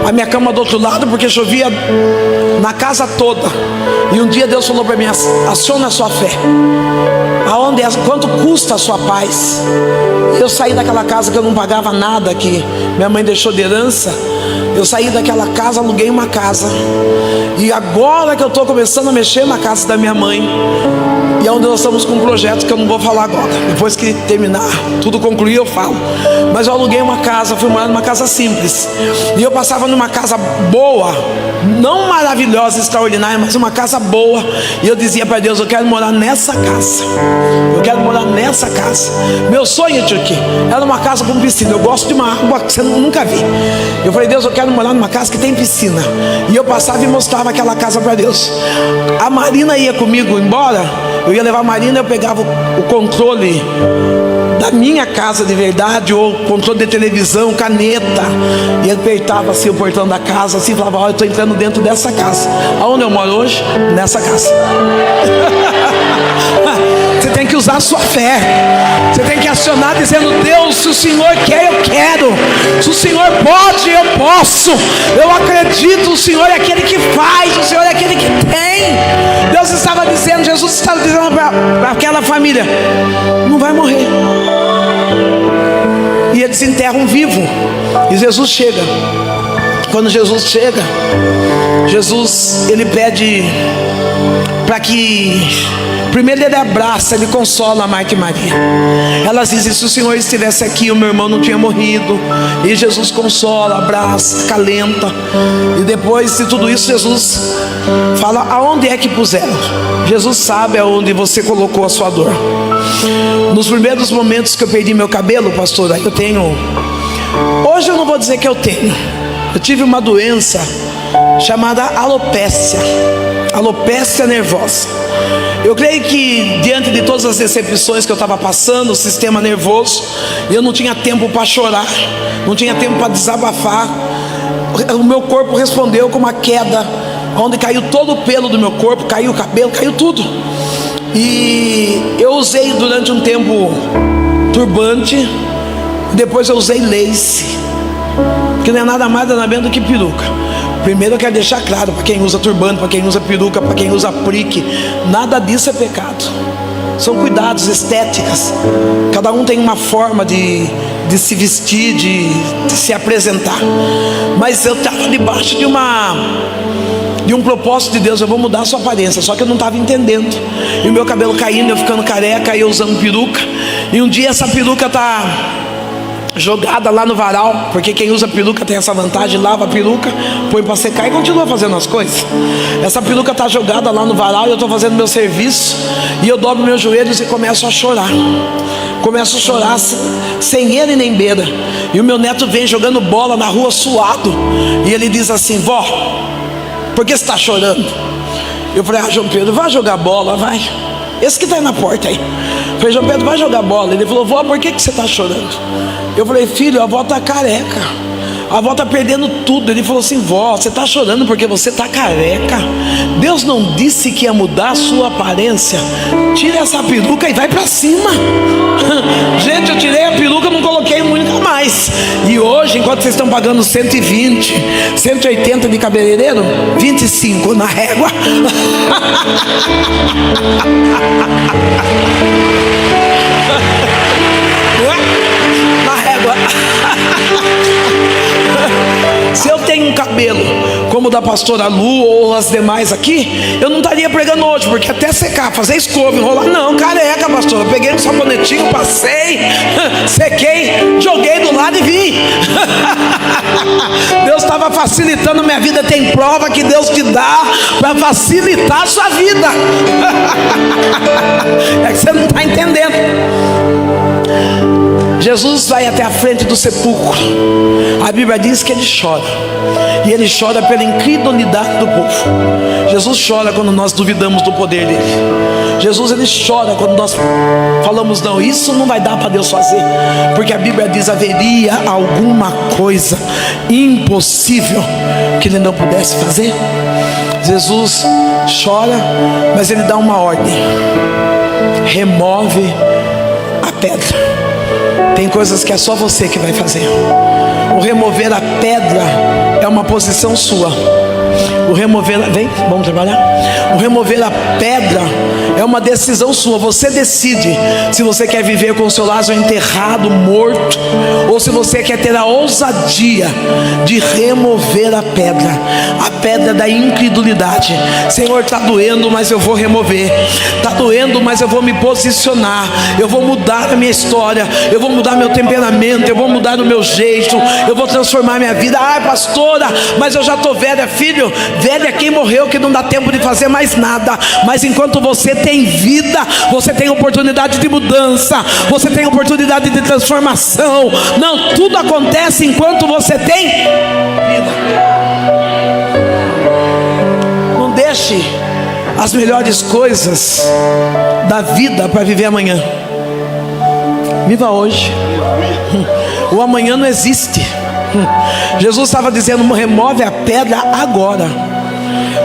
a minha cama do outro lado, porque chovia na casa toda. E um dia Deus falou para mim: aciona a sua fé. Quanto custa a sua paz? Eu saí daquela casa que eu não pagava nada, que minha mãe deixou de herança. Eu saí daquela casa, aluguei uma casa. E agora que eu estou começando a mexer na casa da minha mãe, e é onde nós estamos com um projeto que eu não vou falar agora. Depois que terminar, tudo concluir, eu falo. Mas eu aluguei uma casa, fui morar numa casa simples. E eu passava numa casa boa, não maravilhosa, extraordinária, mas uma casa boa. E eu dizia para Deus: eu quero morar nessa casa. Eu quero morar nessa casa. Meu sonho, Turquia, era uma casa com piscina. Eu gosto de uma água que você nunca viu. Eu falei: Deus, eu quero morar numa casa que tem piscina. E eu passava e mostrava aquela casa para Deus. A Marina ia comigo embora. Eu ia levar a Marina, eu pegava o controle da minha casa de verdade, ou controle de televisão, caneta, e apertava assim o portão da casa, assim, falava: olha, eu estou entrando dentro dessa casa. Aonde eu moro hoje? Nessa casa. Você tem que usar a sua fé. Você tem que acionar dizendo: Deus, se o Senhor quer, eu quero. Se o Senhor pode, eu posso. Eu acredito, o Senhor é aquele que faz, o Senhor é aquele que tem. Deus estava dizendo, Jesus estava dizendo para aquela família: não vai morrer. E eles enterram vivo. E Jesus chega. Quando Jesus chega, Jesus, ele pede para que primeiro ele abraça, ele consola a Marta e Maria. Elas dizem: se o Senhor estivesse aqui, o meu irmão não tinha morrido. E Jesus consola, abraça, acalenta. E depois de tudo isso, Jesus fala: aonde é que puseram? Jesus sabe aonde você colocou a sua dor. Nos primeiros momentos que eu perdi meu cabelo, pastora, eu tenho... Hoje eu não vou dizer que eu tenho. Eu tive uma doença chamada alopécia. Alopécia nervosa. Eu creio que diante de todas as decepções que eu estava passando, o sistema nervoso, eu não tinha tempo para chorar, não tinha tempo para desabafar. O meu corpo respondeu com uma queda, onde caiu todo o pelo do meu corpo, caiu o cabelo, caiu tudo. E eu usei durante um tempo turbante, depois eu usei lace, que não é nada mais nada menos do que peruca. Primeiro eu quero deixar claro, para quem usa turbante, para quem usa peruca, para quem usa prique, nada disso é pecado. São cuidados, estéticas. Cada um tem uma forma de se vestir, de se apresentar. Mas eu estava debaixo de um propósito de Deus: eu vou mudar a sua aparência. Só que eu não estava entendendo. E o meu cabelo caindo, eu ficando careca, eu usando peruca. E um dia essa peruca está jogada lá no varal, porque quem usa peruca tem essa vantagem: lava a peruca, põe para secar e continua fazendo as coisas. Essa peruca está jogada lá no varal, e eu estou fazendo meu serviço, e eu dobro meus joelhos e começo a chorar. Começo a chorar sem ele nem beira. E o meu neto vem jogando bola na rua suado, e ele diz assim: vó, por que você está chorando? Eu falei: João Pedro, vai jogar bola, vai. Esse que está aí na porta aí. Eu falei: João Pedro, vai jogar bola. Ele falou: vó, por que você está chorando? Eu falei: filho, a avó está careca. a avó está perdendo tudo. Ele falou assim: vó, você está chorando porque você está careca. Deus não disse que ia mudar a sua aparência. Tira essa peruca e vai para cima. Gente, eu tirei a peruca, não coloquei nunca mais. E hoje, enquanto vocês estão pagando 120, 180 de cabeleireiro, 25 na régua. Na régua. Se eu tenho um cabelo como o da pastora Lu ou as demais aqui, eu não estaria pregando hoje, porque até secar, fazer escova, enrolar, não, careca, pastor. Eu peguei um sabonetinho, passei, sequei, joguei do lado e vim. Deus estava facilitando minha vida. Tem prova que Deus te dá para facilitar a sua vida. É que você não está entendendo. Jesus vai até a frente do sepulcro. A Bíblia diz que ele chora. E ele chora pela incredulidade do povo. Jesus chora quando nós duvidamos do poder dele. Jesus, ele chora quando nós falamos: não, isso não vai dar para Deus fazer. Porque a Bíblia diz: haveria alguma coisa impossível que ele não pudesse fazer. Jesus chora, mas ele dá uma ordem: remove a pedra. Tem coisas que é só você que vai fazer. O remover a pedra é uma posição sua. O remover, vem, vamos trabalhar. O remover a pedra é uma decisão sua. Você decide se você quer viver com o seu Lázaro enterrado, morto, ou se você quer ter a ousadia de remover a pedra da incredulidade. Senhor, está doendo, mas eu vou remover. Está doendo, mas eu vou me posicionar. Eu vou mudar a minha história. Eu vou mudar meu temperamento. Eu vou mudar o meu jeito. Eu vou transformar minha vida. Ai, pastora, mas eu já estou velha. Filho, velha é quem morreu, que não dá tempo de fazer mais nada. Mas enquanto você tem vida, você tem oportunidade de mudança, você tem oportunidade de transformação. Não, tudo acontece enquanto você tem vida. Não deixe as melhores coisas da vida para viver amanhã. Viva hoje. O amanhã não existe. Jesus estava dizendo: remove a pedra agora.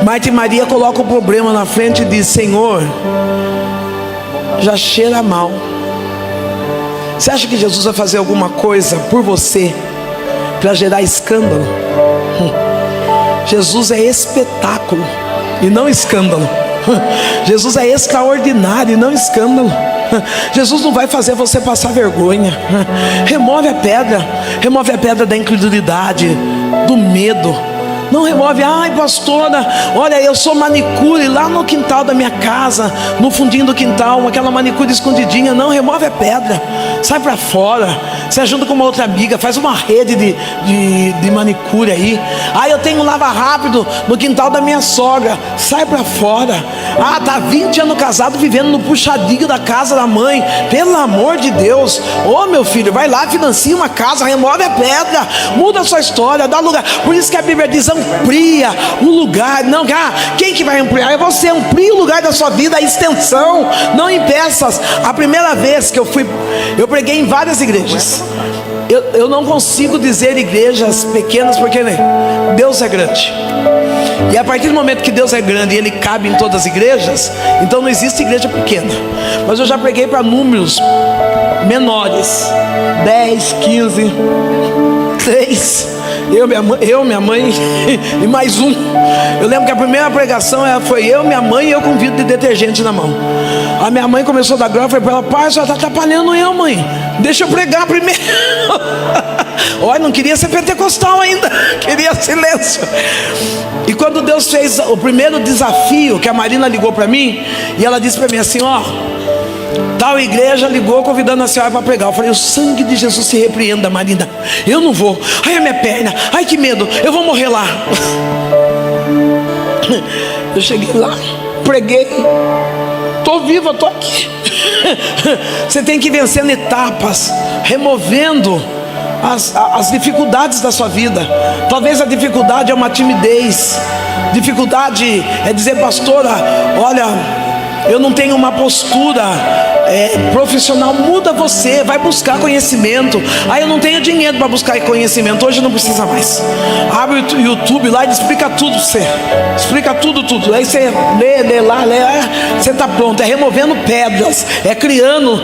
Marta e Maria colocam o problema na frente e diz: Senhor, já cheira mal. Você acha que Jesus vai fazer alguma coisa por você para gerar escândalo? Jesus é espetáculo e não escândalo. Jesus é extraordinário e não escândalo. Jesus não vai fazer você passar vergonha. Remove a pedra da incredulidade, do medo. Não remove: ai, pastora, olha, eu sou manicure lá no quintal da minha casa, no fundinho do quintal, aquela manicure escondidinha. Não, remove a pedra, sai para fora, se ajuda com uma outra amiga, faz uma rede de manicure aí. Ah, eu tenho um lava rápido no quintal da minha sogra, sai para fora. Ah, tá 20 anos casado, vivendo no puxadinho da casa da mãe. Pelo amor de Deus, ô meu filho, vai lá, financia uma casa, remove a pedra, muda a sua história, dá lugar. Por isso que a Bíblia diz: amplia o lugar. Não, quem que vai ampliar? É você. Amplia o lugar da sua vida, a extensão, não em peças. A primeira vez que eu preguei em várias igrejas. Eu não consigo dizer igrejas pequenas, porque Deus é grande. E a partir do momento que Deus é grande e Ele cabe em todas as igrejas, então não existe igreja pequena. Mas eu já preguei para números menores, 10, 15, 3. Eu, minha mãe e mais um. Eu lembro que a primeira pregação foi eu, minha mãe e eu com um vidro de detergente na mão. A minha mãe começou a dar glória. Eu falei para ela: pai, você está atrapalhando eu, mãe. Deixa eu pregar primeiro. Olha, não queria ser pentecostal ainda, queria silêncio. E quando Deus fez o primeiro desafio, que a Marina ligou para mim, e ela disse para mim assim: ó, tal igreja ligou convidando a senhora para pregar. Eu falei: o sangue de Jesus se repreenda, Marina, eu não vou. Ai, a minha perna, ai que medo, eu vou morrer lá. Eu cheguei lá, preguei, estou viva, estou aqui. Você tem que ir vencendo etapas, removendo as dificuldades da sua vida. Talvez a dificuldade é uma timidez. Dificuldade é dizer: pastora, olha, eu não tenho uma postura profissional, muda você, vai buscar conhecimento. Eu não tenho dinheiro para buscar conhecimento, hoje não precisa mais. Abre o YouTube lá e explica tudo para você. Explica tudo. Aí você lê lá, você está pronto. É removendo pedras, é criando